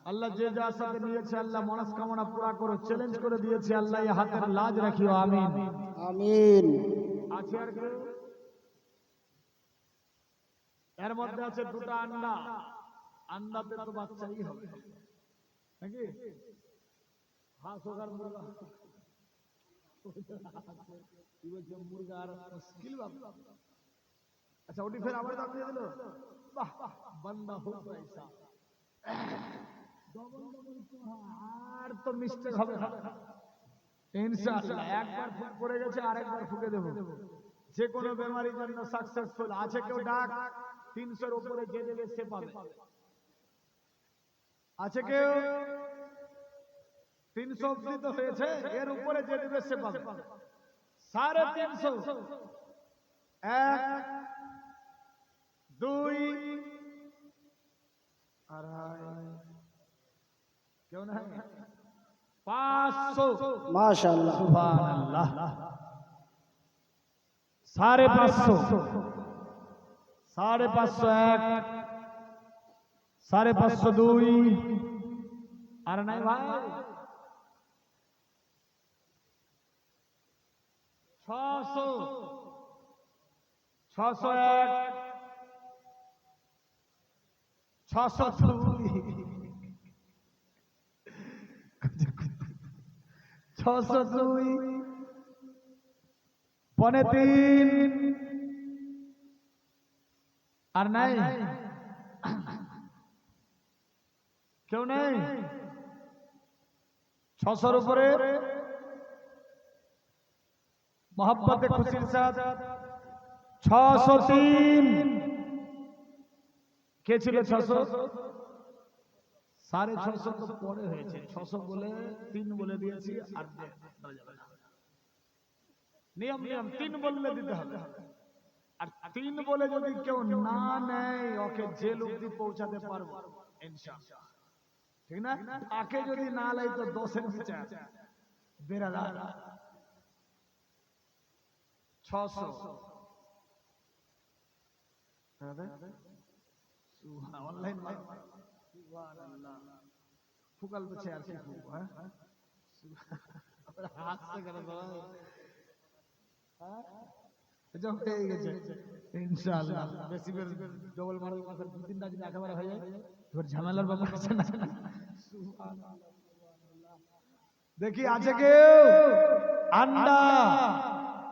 আল্লাহ যে যা সাথে নিয়েছে আল্লাহ মনস্কামনা পুরা করো, চ্যালেঞ্জ করে দিয়েছে আল্লাহ, এই হাতের লাজ রাখিও, আমিন আমিন। আছে আর কেউ? এর মধ্যে আছে দুটো আন্ডা, আন্ডাতে তো বাচ্চাই হবে নাকি? হাঁস হোক আর মুরগা, কি বলছে মুরগা আর মুশকিল বাবা। আচ্ছা ওটি ফের আবার দাম দিয়ে দিল, বাহ বান্দা হোক পয়সা। আর তো মিস্টেক হবে না ইনশাআল্লাহ। একবার ফুক পড়ে গেছে, আরেকবার ফুকে দেব। যে কোনো বেমারির জন্য সাকসেসফুল আছে কেউ? ডাক। 300 এর উপরে যে দেবে সে পাবে। আছে কেউ? 300 অবধি তো হয়েছে, এর উপরে যে দেবে সে পাবে। 350, 1, 2, 2.5, কেউ না? 500। মাশাআল্লাহ। সুবহানাল্লাহ। 550, 550, 1, 550, 2। আর নাই ভাই? 600, 601, 602, 602, 3.5। আর নাই? কেউ নেই? 600 উপরে মোহাব্বতে খুশির সাথ 603। কে ছিল 600? 650 তো পরে হয়েছে, 600 বলে 3 বলে দিয়েছি। আর নিয়ম 3 বললে দিতে হবে। আর 3 বলে যদি কেউ না নেয়, ওকে জেল অবধি পৌঁছাতে পারবো ইনশাআল্লাহ, ঠিক না? তাকে যদি না লাই তো 10 এর নিচে আছে বেরাদার। 600 অনলাইন সুবহানাল্লাহ। ফুকাল তো আর কি ফুক, হ্যাঁ হাসতে কেন বাবা? এটা হয়ে গেছে ইনশাআল্লাহ। বেশি বের ডবল মারল মাসের 2-3টা যদি একেবারে হয়ে যায় তোর ঝামেলার ব্যাপার আছে না? সুবহানাল্লাহ। দেখি আছে কেউ? আন্ডা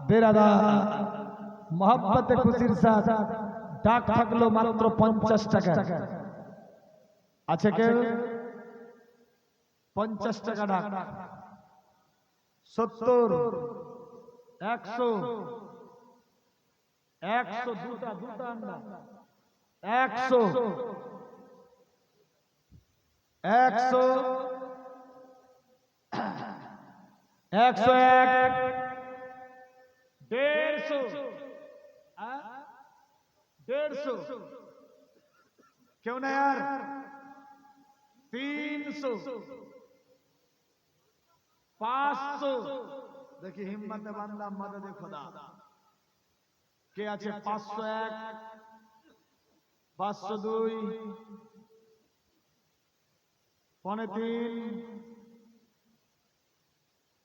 বেরাদা মোহাব্বতে খুশির সাথ ডাক থাকলো মাত্র 50 টাকা। আছে কেউ? 50 টাকা ডাক। 70, 100, 100, দুটা আন্ডা। 100, 100, 101, 150, 150। क्यों ना यार? 300, 500। देखिए हिम्मत बंदा मदद खुदा के আছে 501, 502, 3.5,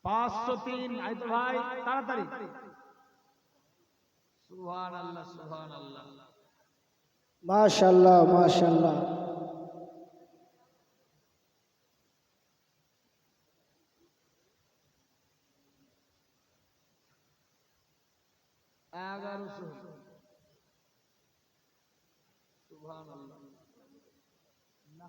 503। আই তো ভাই তাড়াতাড়ি। সুবহানাল্লাহ, সুবহানাল্লাহ। মাশাআল্লাহ, মাশাআল্লাহ। 1100 সুবহানাল্লাহ না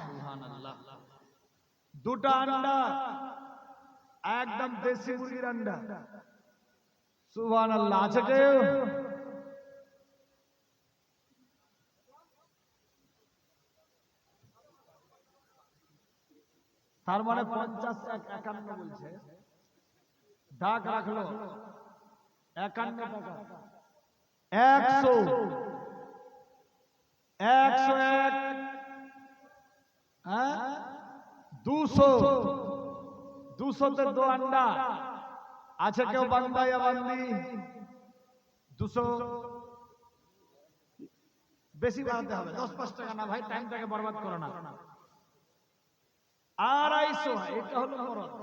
সুবহানাল্লাহ দুটো আন্ডা একদম দেশি মুরগির আন্ডা সুবহানাল্লাহ আছে কেউ তার মানে 50 51 বলছে দাগ রাখলো 51 টাকা 100 101 হ্যাঁ 200 200 তে দো আন্ডা আছে কেউ বান্দা या বান্দি 200 বেশি বাড়াতে হবে 10-5 টাকা না ভাই টাইমটাকে বরবাদ করো না 250 এটা হলো খরচ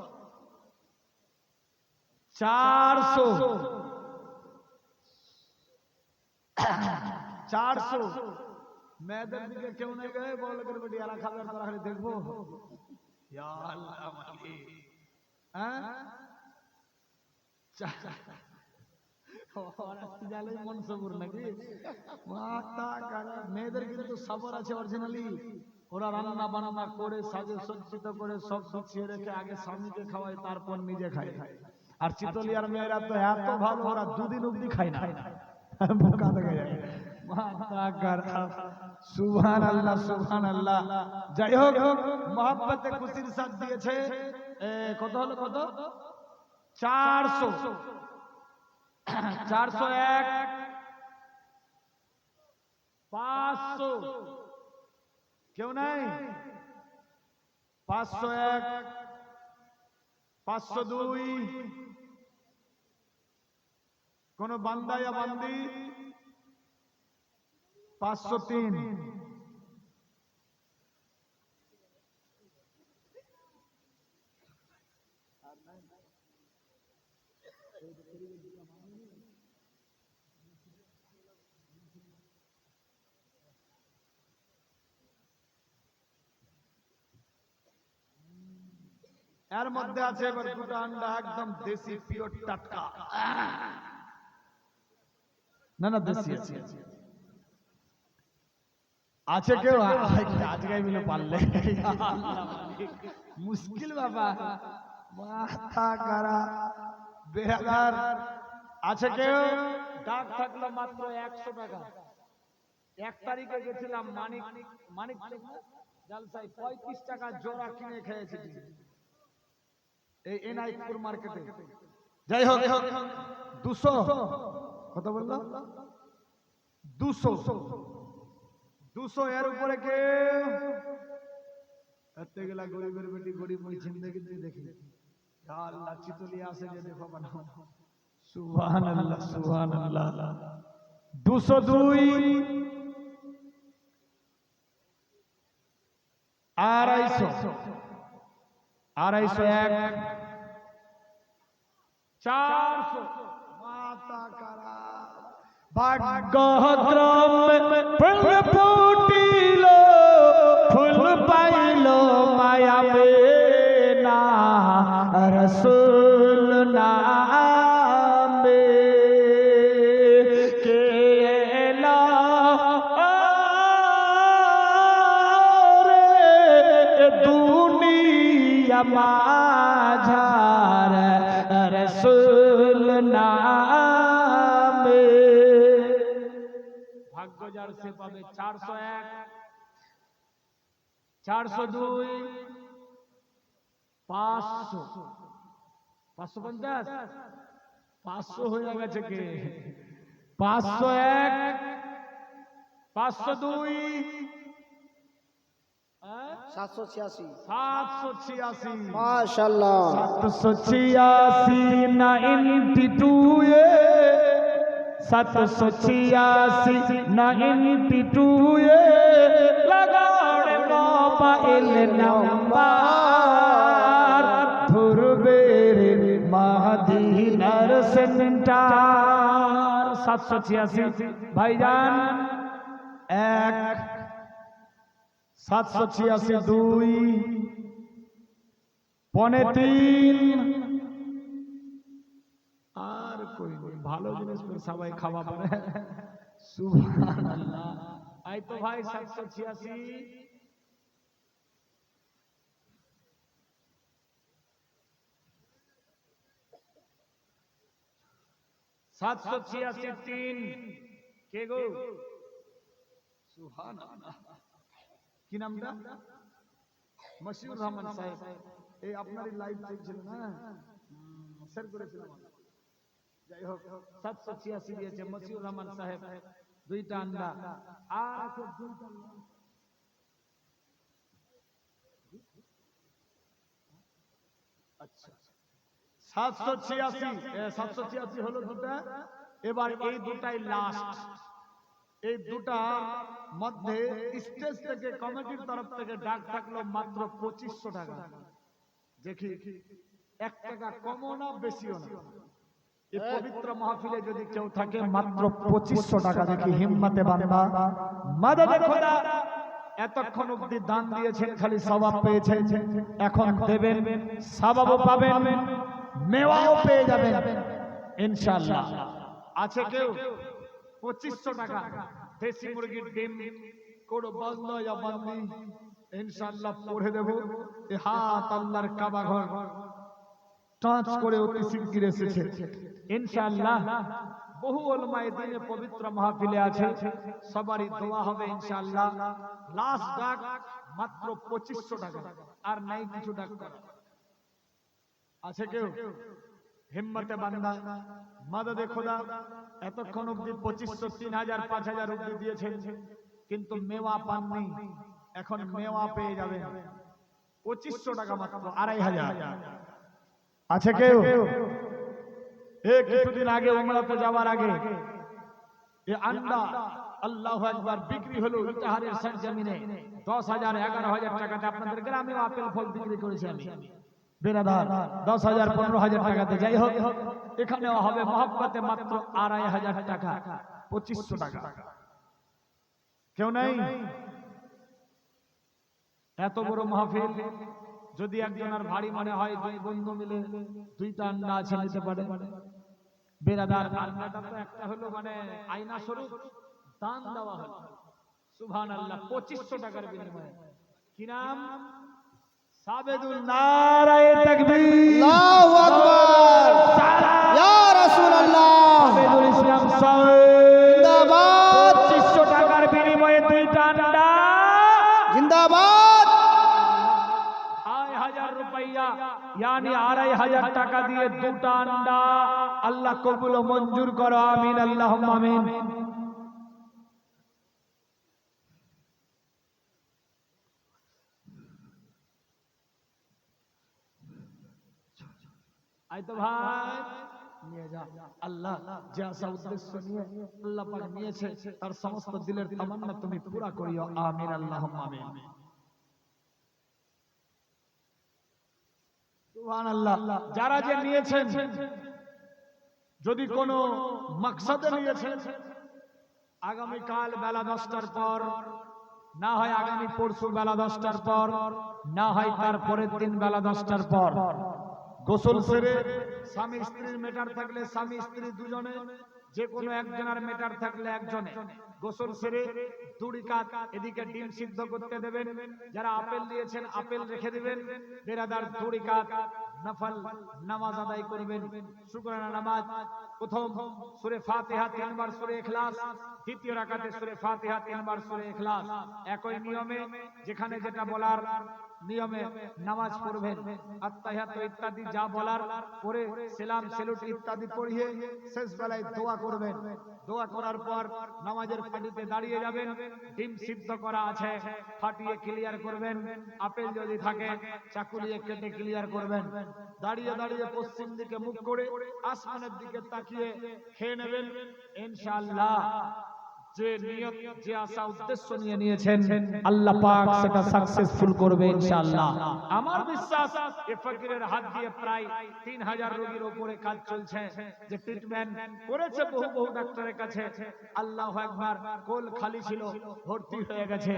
400 মেয়েদের দিকে কেউ নেই গए বল করে বেটি আলা খাবার করা খালি দেখবো ইয়া আল্লাহ মালিক হ্যাঁ মেয়েদের কিন্তু সবর আছে অরিজিনালি ওরা রান্না বান্না করে সাজে সজ্জিত করে সব গুছিয়ে রেখে আগে স্বামীকে খাওয়ায় তারপর নিজে খায় আর চিতলিয়ার মেয়েরা তো এত ভালো ওরা দুদিন অবধি খায় না বোকা দেখা যায় সুবহানাল্লাহ সুবহানাল্লাহ যাই হোক মহব্বতে খুশির সাথ দিয়েছে কত হলো কত 400 401 500 কেউ নাই 501 502 কোন বান্দা या বান্দি 503 এর মধ্যে আছে এবার দুটো আন্ডা একদম দেশি পিওর টাটকা না না দেশি আছে আছে কেউ আজকে মিলে পারলে মুশকিল বাবা মাথা খারাপ বেহালার আছে কেউ ডাক থাকলো মাত্র 100 টাকা 1 তারিখে গেছিলাম মানিক জালসাই 35 টাকা জোড়া কিনে খেয়েছি এই এনআইপুর মার্কেটে যাই হোক 200 কত বললো 200 এর উপরে কে এতে গেলা গরিবের বেটি গরিব ওই জিন্দেগি দেখি আল্লাহ চিতলি আসে যে দেখো বানাও সুবহানাল্লাহ সুবহানাল্লাহ 202 250 400 মাতা কারা ভাগ্যক্রমে ফুল ফুটিল ফুল পাইল মায়াবে না রসুল নামে কে এলো রে দুনিয়া মাঝার রসুল নামে ভাগ্য যার সে পাবে 401 402 500 550 500 হয়ে গেছে কে 501 502 786 786 মাশাআল্লাহ 786 92 786 92 লাগাও রে মোবাইল নাম্বার ধরবে রে মদিনার সেন্টার 786 ভাইজান 1 786 2 পনে 3 আর কই নেই ভালো জিনিস তো সবাই খাওয়া পারে সুবহানাল্লাহ আই তো ভাই 786 786 3 কে গো সুবহানাল্লাহ কি নামটা মশিউর রহমান সাহেব এই আপনারই লাইভ চলছিল না শেয়ার করেছিলাম যাই হোক 786 দিয়েছে মশিউর রহমান সাহেব দুইটা আন্ডা আর আছে দুইটা আচ্ছা 786 হলো দুটা এবার এই দুটাই লাস্ট এই দুটার মধ্যে স্টেজ থেকে কমিটির তরফ থেকে ডাক থাকলো মাত্র 2500 টাকা দেখি 1 টাকা কমও না বেশিও না এই পবিত্র মাহফিলে যদি কেউ থাকে মাত্র 2500 টাকা দেখি হিম্মতে বান্দা মাদাদে খোদা এতক্ষণ অবধি দান দিয়েছেন খালি সওয়াব পেয়েছেন এখন দেবেন সওয়াবও পাবেন মেওয়াও পেয়ে যাবেন ইনশাআল্লাহ আছে কেউ 2500 টাকা দেশি মুরগির ডিম কোড়ো বান্দা ইয়া বান্দি ইনশাআল্লাহ পড়ে দেব এই হাত আল্লাহর কাবা ঘর টাচ করে অতি শিগগির এসেছে ইনশাআল্লাহ বহু উলামায়ে দ্বীনে পবিত্র মাহফিলে আছে সবারই দোয়া হবে ইনশাআল্লাহ লাস্ট ডাক মাত্র 2500 টাকা আর নাই কিছু ডাক করা আছে কেউ হিম্মতে বান্দা মাদাদে খোদা এতক্ষণ অবধি 2500 3000 5000 অবধি দিয়েছেন কিন্তু মেওয়া পাননি এখন মেওয়া পেয়ে যাবেন 2500 টাকা মাত্র 2500 আছে কেউ এই কিছুদিন আগে উমরাতে যাওয়ার আগে এই আন্ডা আল্লাহু আকবার বিক্রি হলো ইতাহারের সরজমিনে 10000 11000 টাকাতে আপনাদের গ্রামেও আপেল ফল বিক্রি করেছি আমি বেরাদার 10000 15000 টাকাতে যাই হোক এখানেও হবে মহব্বতে মাত্র 2500 টাকা 2500 টাকা কেউ নাই এত বড় মাহফিল যদি একজনের ভারী মনে হয় দুই বন্ধু মিলে দুইটা আন্ডা আছে নিতে পারে বেরাদার আন্ডাটা তো একটা হলো মানে আয়না স্বরূপ দান দেওয়া হলো সুবহানাল্লাহ 2500 টাকার বিনিময়ে কি নাম সাবেদুল নারায়ে তাকবীর আল্লাহু আকবার ইয়া রাসূলুল্লাহ সাবেদুল ইসলাম সাহেব জিন্দাবাদ 2500 টাকার বিনিময়ে দুইটা আন্ডা জিন্দাবাদ 2000 রুপয়া यानी 2500 টাকা দিয়ে দুটো আন্ডা আল্লাহ কবুল ও মঞ্জুর করো আমিন আল্লাহুম্মা আমিন আই তো ভাই নিয়ে যা আল্লাহ যে আশা উদ্দেশ্য নিয়ে আল্লাহ পাক নিয়েছে তার সমস্ত দিলের তামান্না তুমি পুরা করিও আমিন আল্লাহুম্মা আমিন সুবহানাল্লাহ যারা যে নিয়েছেন যদি কোনো মাকসাদে নিয়েছেন আগামী কাল বেলা 10টার পর না হয় আগামী পরশু বেলা 10টার পর না হয় তার পরের দিন বেলা 10টার পর গোসল সেরে স্বামী স্ত্রীর মেটার থাকলে স্বামী স্ত্রী দুজনে যে কোনো একজনের মেটার থাকলে একজনে গোসল সেরে দুই কাত এদিকে ডিম সিদ্ধ করতে দেবেন যারা আপেল দিয়েছেন আপেল রেখে দিবেন বেরাদার দুই কাত নফল নামাজ আদায় করবেন শুকরানা নামাজ প্রথম সূরা ফাতিহা 3 বার সূরা ইখলাস দ্বিতীয় রাকাতে সূরা ফাতিহা 3 বার সূরা ইখলাস একই নিয়মে যেখানে যেটা বলার নিয়মে নামাজ পড়বেন, আত্তাহিয়াত ইত্যাদি যা বলার পরে সালাম সেলুট ইত্যাদি পড়িয়ে শেষ বেলায় দোয়া করবেন। দোয়া করার পর নামাজের পাটিতে দাঁড়িয়ে যাবেন। ডিম সিদ্ধ করা আছে, ফাটিয়ে ক্লিয়ার করবেন। আপেল যদি থাকে চাকুলিয়ে কেটে ক্লিয়ার করবেন। দাঁড়িয়ে দাঁড়িয়ে পশ্চিম দিকে মুখ করে আসমানের দিকে তাকিয়ে খেয়ে নেবেন। ইনশাআল্লাহ যে নিয়ত, যে আশা উদ্দেশ্য নিয়ে নিয়েছেন আল্লাহ পাক সেটা সাকসেসফুল করবে ইনশাআল্লাহ। আমার বিশ্বাস এই ফকিরের হাত দিয়ে প্রায় 3000 রোগীর উপরে কাজ চলছে, যে ট্রিটমেন্ট করেছে বহু বহু ডাক্তারের কাছে। আল্লাহু আকবার, কোল খালি ছিল, ভর্তি হয়ে গেছে।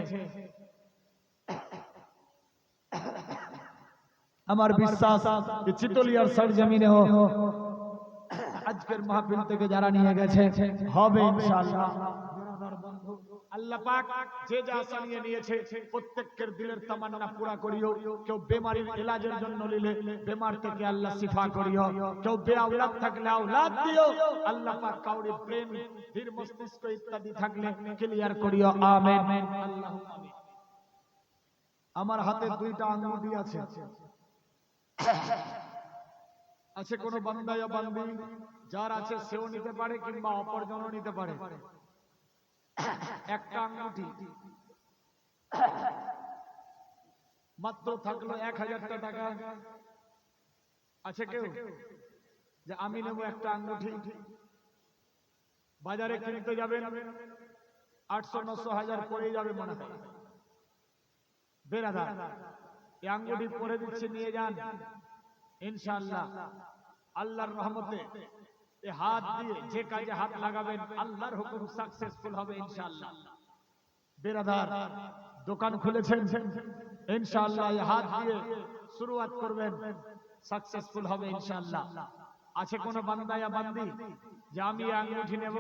আমার বিশ্বাস যে চিতলিয়ার সরজমিনে আজকের মাহফিল থেকে যারা নিয়ে গেছে হবে ইনশাআল্লাহ। আল্লাহ পাক যে যা আশা নিয়ে নিয়েছে প্রত্যেকের দিলের তামান্না পুরা করিও। কেউ বেমারির ইলাজের জন্য নিলে বেমার থেকে আল্লাহ শিফা করিও। কেউ বেআওলাদ থাকলে আওলাদ দিও আল্লাহ পাক। কাউরি ব্রেন, ধীর মস্তিষ্ক ইত্যাদি থাকলে ক্লিয়ার করিও। আমিন আল্লাহু আমিন। আমার হাতে দুইটা আঙ্গুটি আছে। আছে কোন বান্দা ইয়া বান্দি যার আছে সেও নিতে পারে কিংবা অপরজনও নিতে পারে। একটা আঙ্গুটি মাত্র থাকলো 1000 টাকা। আছে কেউ যে আমি নেব একটা আঙ্গুটি? বাজারে কিনতে যাবেন 800-900 হাজার পড়ে যাবে মনে হয়। বেরাদা এই আঙ্গুটি পরে দিচ্ছে, নিয়ে যান ইনশাআল্লাহ। আল্লাহর রহমতে এই হাত দিয়ে যে কাজে হাত লাগাবেন আল্লাহর হুকুম সাকসেসফুল হবে ইনশাআল্লাহ। বেরাদার দোকান খুলেছেন ইনশাআল্লাহ, এই হাত দিয়ে শুরুয়াত করবেন, সাকসেসফুল হবে ইনশাআল্লাহ। আছে কোন বান্দা ইয়া বান্দি যে আমি এই আঙ্গুঠি নেব?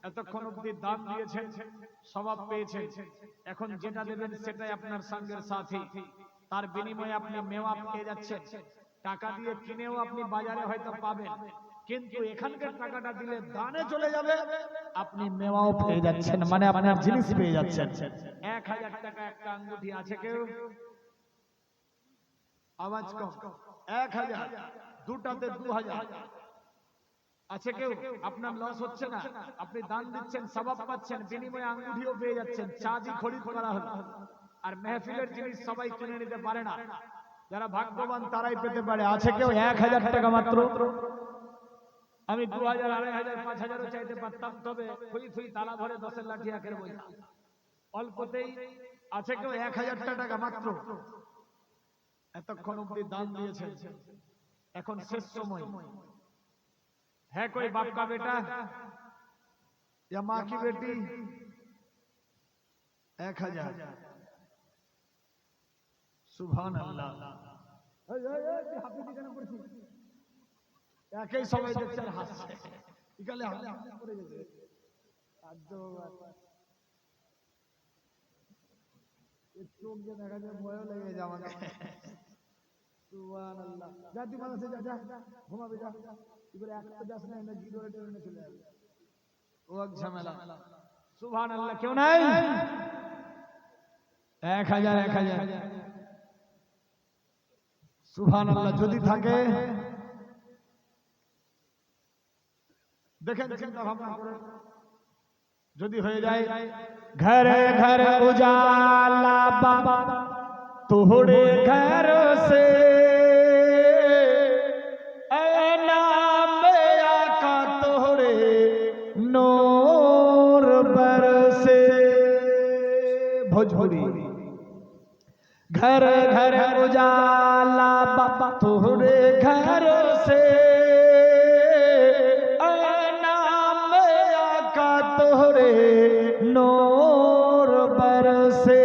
এতক্ষণ অবধি দাম দিয়েছেন, সওয়াব পেয়েছেন, এখন যেটা দেবেন সেটাই আপনার সঙ্গের সাথী। তার বিনিময়ে আপনি মেওয়া পেয়ে যাচ্ছেন। টাকা দিয়ে কিনেও আপনি বাজারে হয়তো পাবেন, কিন্তু এখানকার টাকাটা দিলে দানে চলে যাবে, আপনি মেওয়াও পেয়ে যাচ্ছেন, মানে আপনার জিনিস পেয়ে যাচ্ছেন। 1000 টাকা একটা আঙ্গুঠি। আছে কেউ? আওয়াজ কম। 1000, দুটাতে 2000। আছে কেউ? আপনার লস হচ্ছে না, আপনি দান দিচ্ছেন, সওয়াব পাচ্ছেন, বিনিময়ে আঙ্গুঠিও পেয়ে যাচ্ছেন। চাঁদি খরিদ করা হলো। আর মেহফিলের জিনিস সবাই কিনে নিতে পারে না, যারা ভাগ্যবান তারাই পেতে পারে। আছে কেউ? 1000 টাকা মাত্র। আমি 2000, 2500, 5000ও চাইতে পারতাম, তবে ফুই ফুই তালা ভরে 10-এর লাঠি আখের বই অল্পতেই। আছে কেউ? 1000 টাকা মাত্র। এতক্ষণ অব্দি দান দিয়েছেন, এখন শেষ সময়। है कोई बाप का बेटा या माँ की बेटी? 1000। সুবহান আল্লাহ। একই সবাই দেখছেন হাসছে, ইকালে হাসতে পড়ে গেছে। চোখ যে দেখা যায় ভয়ও লেগে যায় আমাকে। সুবহান আল্লাহ। যা তুই মাদ্রাসে যা, যা ঘুমাবে যা। এবারে একটা যাস না, এনে জিরোরে টেনে চলে যাবে, ও এক ঝামেলা। সুবহান আল্লাহ। কেউ নাই? 1000। সুবহান আল্লাহ। যদি থাকে দেখেন, চিন্তা ভাবনা করে যদি হয়ে যায়। ঘরে ঘরে উজালা বাবা তোহরে ঘর সে, নামে আকা তোহরে নূর বরসে। ভোজপুরি। घर घर उजाला बाबा तोहरे घर से, नाम आका तोहरे नूर बरसे।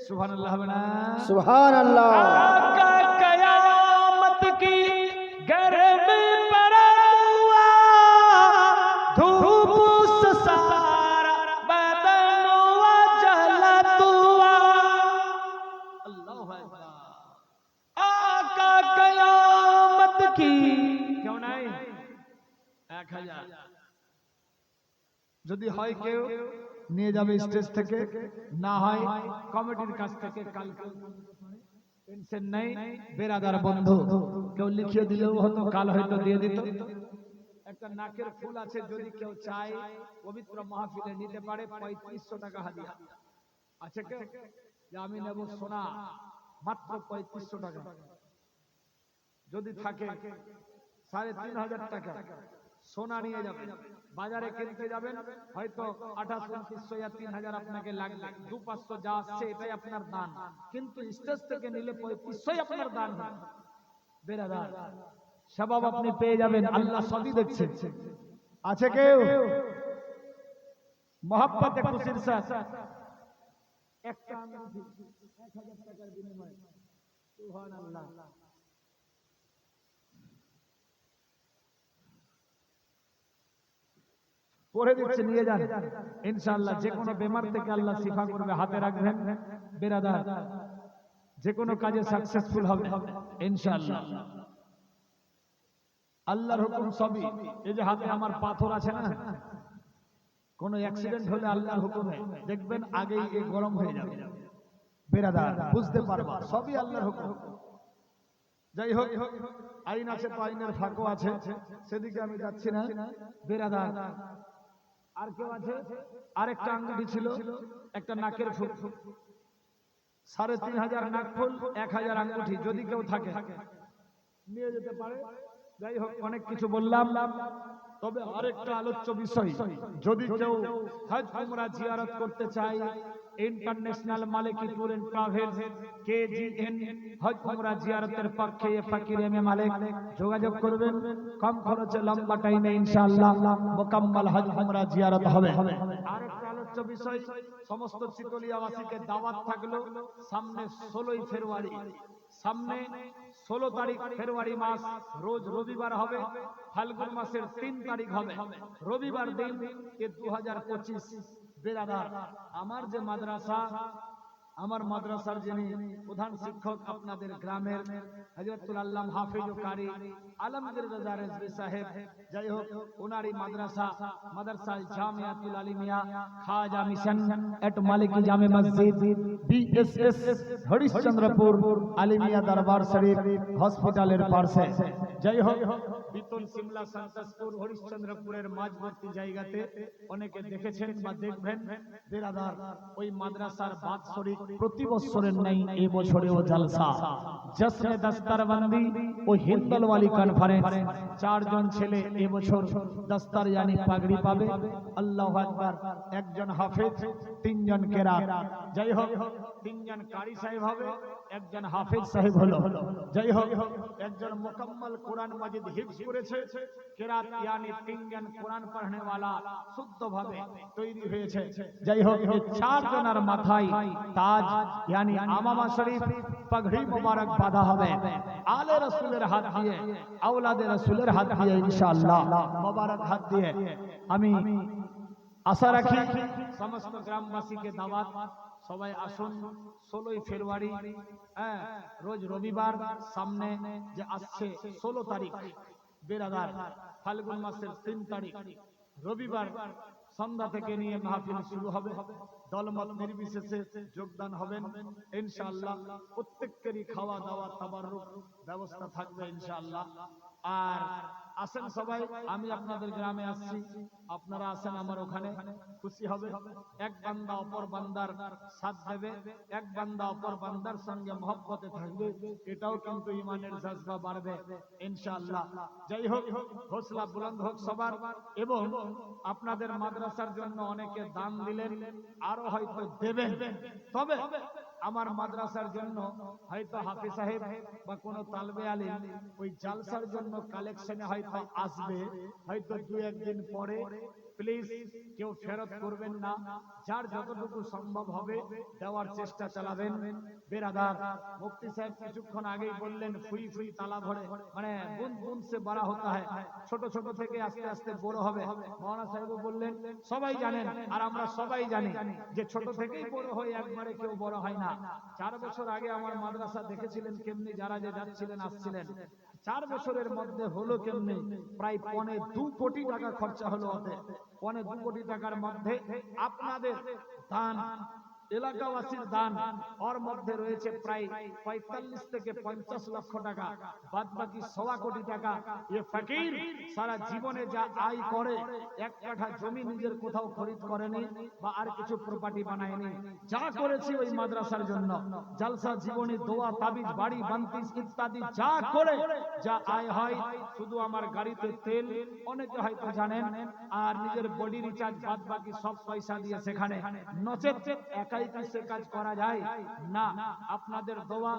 सुभान अल्लाह बना। सुभान अल्लाह। आका कयामत की गर्मी पड़ा हुआ, धूप सारा बदन हुआ जला हुआ। आका कयामत की क्यों नहीं? 1000 যদি হয় কেউ নিয়ে যাবে স্টেজ থেকে, না হয় কমিটির কাছ থেকে কালকে টেনশন নেই বেরাদার বন্ধু, কেউ লিখিয়ে দিলেও হতো, কাল হয়তো দিয়ে দিত। একটা নাকের ফুল আছে, যদি কেউ চায় পবিত্র মাহফিলে নিতে পারে, 3500 টাকা হাদিয়া আছে। কে যে আমি নেব সোনা, মাত্র 3500 টাকা। যদি থাকে 3500 টাকা সোনা নিয়ে যাবেন, বাজারে কিনতে যাবেন হয়তো 2800 या 3000 আপনাকে লাগবে, 2500 যা আসছে এটাই আপনার দান, কিন্তু স্টেজ থেকে নিলে 3500 আপনার দান হবে। বেরাদার সবাব আপনি পেয়ে যাবেন, আল্লাহ সবই দেখছে। আছে কেউ মোহাব্বতে খুশির সাথে একটা আঙ্গুঠি 1000 টাকার বিনিময়ে, সুবহানাল্লাহ। পরে দিচ্ছে, নিয়ে যান ইনশাআল্লাহ। যে কোনো বেমার থেকে আল্লাহ শিফা করবে, হাতে রাখবেন বেরাদার, যে কোনো কাজে সাকসেসফুল হবে ইনশাআল্লাহ। আল্লাহর হুকুম সবই। এই যে হাতে আমার পাথর আছে না, কোনো অ্যাক্সিডেন্ট হলে আল্লাহর হুকুমে দেখবেন আগেই এই গরম হয়ে যাবে বেরাদার, বুঝতে পারবা সবই আল্লাহর হুকুম। যাই হোক, আইন আছে তো আইনের ফাঁকও আছে, সেদিকে আমি যাচ্ছি না বেরাদার। আর কেউ আছে? আরেকটা আঙ্গুঠি ছিল, একটা নাকের ফুল, 3500 নাক ফুল, 1000 আঙ্গুঠি, যদি কেউ থাকে নিয়ে যেতে পারে। যাই হোক, অনেক কিছু বললাম, তবে আরেকটা আলোচ্য বিষয়, যদি কেউ হজ উমরা জিয়ারত করতে চায়, international Maliki tour and travels KGN হজ উমরা জিয়ারতের পক্ষে ফকির এম এ মালিক যোগাযোগ করবেন। কম খরচে লম্বা টাইমে ইনশাআল্লাহ মুকাম্মাল হজ উমরা জিয়ারত হবে। আরেকটা আলোচ্য বিষয়, সমস্ত চিতলিয়াবাসীকে দাওয়াত থাকলো, সামনে 16ই ফেব্রুয়ারি, সামনে 16 তারিখ ফেব্রুয়ারি মাস, রোজ রবিবার হবে, ফাল্গুন মাসের 3 তারিখ হবে রবিবার দিন, 2025। বেরাদার আমার যে মাদ্রাসা, আমার মাদ্রাসার যিনি প্রধান শিক্ষক আপনাদের গ্রামের হযরতুল আল্লাম হাফিজ ও কারি আলমগীর রাজা রেজভী সাহেব, যাই হোক ওনারই মাদ্রাসা জামিয়াতুল আলিমিয়া খাজা মিশন এট মালিকি জামে মসজিদ BSS হরিশ্চন্দ্রপুর আলিমিয়া দরবার শরীফ হসপিটালের পাশে, যাই হোক বিতল সিমলা সন্তোষপুর হরিশ্চন্দ্রপুরের মাঝবর্তী জায়গাতে অনেকে দেখেছেন বা দেখবেন বেরাদার। ওই মাদ্রাসার বাৎসরিক প্রতি বছরের নেই এই বছরেও জলসা, জশ্নে দস্তরবন্দি ও হিন্দলওয়ালি কনফারেন্স। 4 জন ছেলে এবছর দস্তর यानी পাগড়ি পাবে। আল্লাহু আকবার। একজন হাফেজ, 3 জন কেরাত। যাই হোক 3 জন কারি সাহেব হবে, একজন হাফেজ সাহেব হলো। যাই হোক একজন মুকম্মল কোরআন মাজিদ হিফজ করেছে, কেরাত यानी 3 জন কোরআন পড়নে वाला শুদ্ধভাবে তৈরি হয়েছে। যাই হোক এই 4 জনের মাথায় তাজ यानी আমামা শরীফ পাগড়ি মোবারক বাঁধা হবে, আলে রাসূলের হাত দিয়ে, আওলাদে রাসূলের হাত দিয়ে ইনশাআল্লাহ মোবারক হাত দিয়ে। আমি আশা রাখি সমস্ত গ্রামবাসীকে দাওয়াত, সবাই আসুন 16ই ফেব্রুয়ারি, রোজ রবিবার, সামনে যে আসছে 16 তারিখ বেরাদার, ফাল্গুন মাসের 3 তারিখ রবিবার সন্ধ্যা থেকে নিয়ে মাহফিল শুরু হবে। দলমত নির্বিশেষে যোগদান হবেন ইনশাআল্লাহ। প্রত্যেকেরই খাওয়া দাওয়া তাবাররুক ব্যবস্থা থাকবে ইনশাআল্লাহ। আর আসেন সবাই, আমি আপনাদের গ্রামে আসছি, আপনারা আসেন আমার ওখানে, খুশি হবে। এক বান্দা অপর বান্দার সাথ দেবে, এক বান্দা অপর বান্দার সঙ্গে মহব্বতে থাকবে, এটাও কিন্তু ঈমানের জজবা বাড়বে ইনশাআল্লাহ। যাই হোক হৌসলা বুলন্দ হোক সবার। এবং আপনাদের মাদ্রাসার জন্য অনেকে দান দিলেন, আরো হয়তো দেবেন, তবে আমার মাদ্রাসার জন্য হয়তো হাফিজ সাহেব বা কোন তালবে আলিম ওই জালসার জন্য কালেকশনে হয়তো আসবে, হয়তো 2-1 দিন পরে। প্লিজ কেউ ফেরত করবেন না, যার যতটুকু সম্ভব হবে দেওয়ার চেষ্টা চালাবেন বেরাদার। মুফতি সাহেব কিছুক্ষণ আগেই বললেন ফুই ফুই তালা ভরে, মানে বুন বুন সে বড় হতা হয়, ছোট ছোট থেকে আস্তে আস্তে বড় হবে। মাওলানা সাহেবও বললেন, সবাই জানেন আর আমরা সবাই জানি যে ছোট থেকেই বড় হয়, একবারে কেউ বড় হয় না। 4 বছর আগে আমার মাদ্রাসা দেখেছিলেন কেমনি যারা যে যাচ্ছিলেন আসছিলেন, 4 বছরের মধ্যে হলো কেমনে? প্রায় 2.25 কোটি টাকা খরচা হলো ওতে। 2.25 কোটি টাকার মধ্যে আপনাদের দান, এলাকাবাসীর দান, ওর মধ্যে রয়েছে প্রায় 45 থেকে 50 লক্ষ টাকা। বাদ বাকি 1.25 কোটি টাকা এ ফকির সারা জীবনে যা আয় করে, 1 কাঠা জমি নিজের কোথাও খরিদ করেনি বা আর কিছু প্রপার্টি বানায়নি। যা করেছি ওই মাদ্রাসার জন্য, জলসা, জীবনী, দোয়া, তাবিজ, বাড়ি, বান্তিস ইত্যাদি যা করে যা আয় হয়, শুধু আমার গাড়িতে তেল, অনেকে হয়তো জানেন, আর নিজের বডি রিচার্জ, বাদ বাকি সব পয়সা দিয়ে সেখানে। নচেত একাই কি সে কাজ করা যায়? না, আপনাদের দোয়া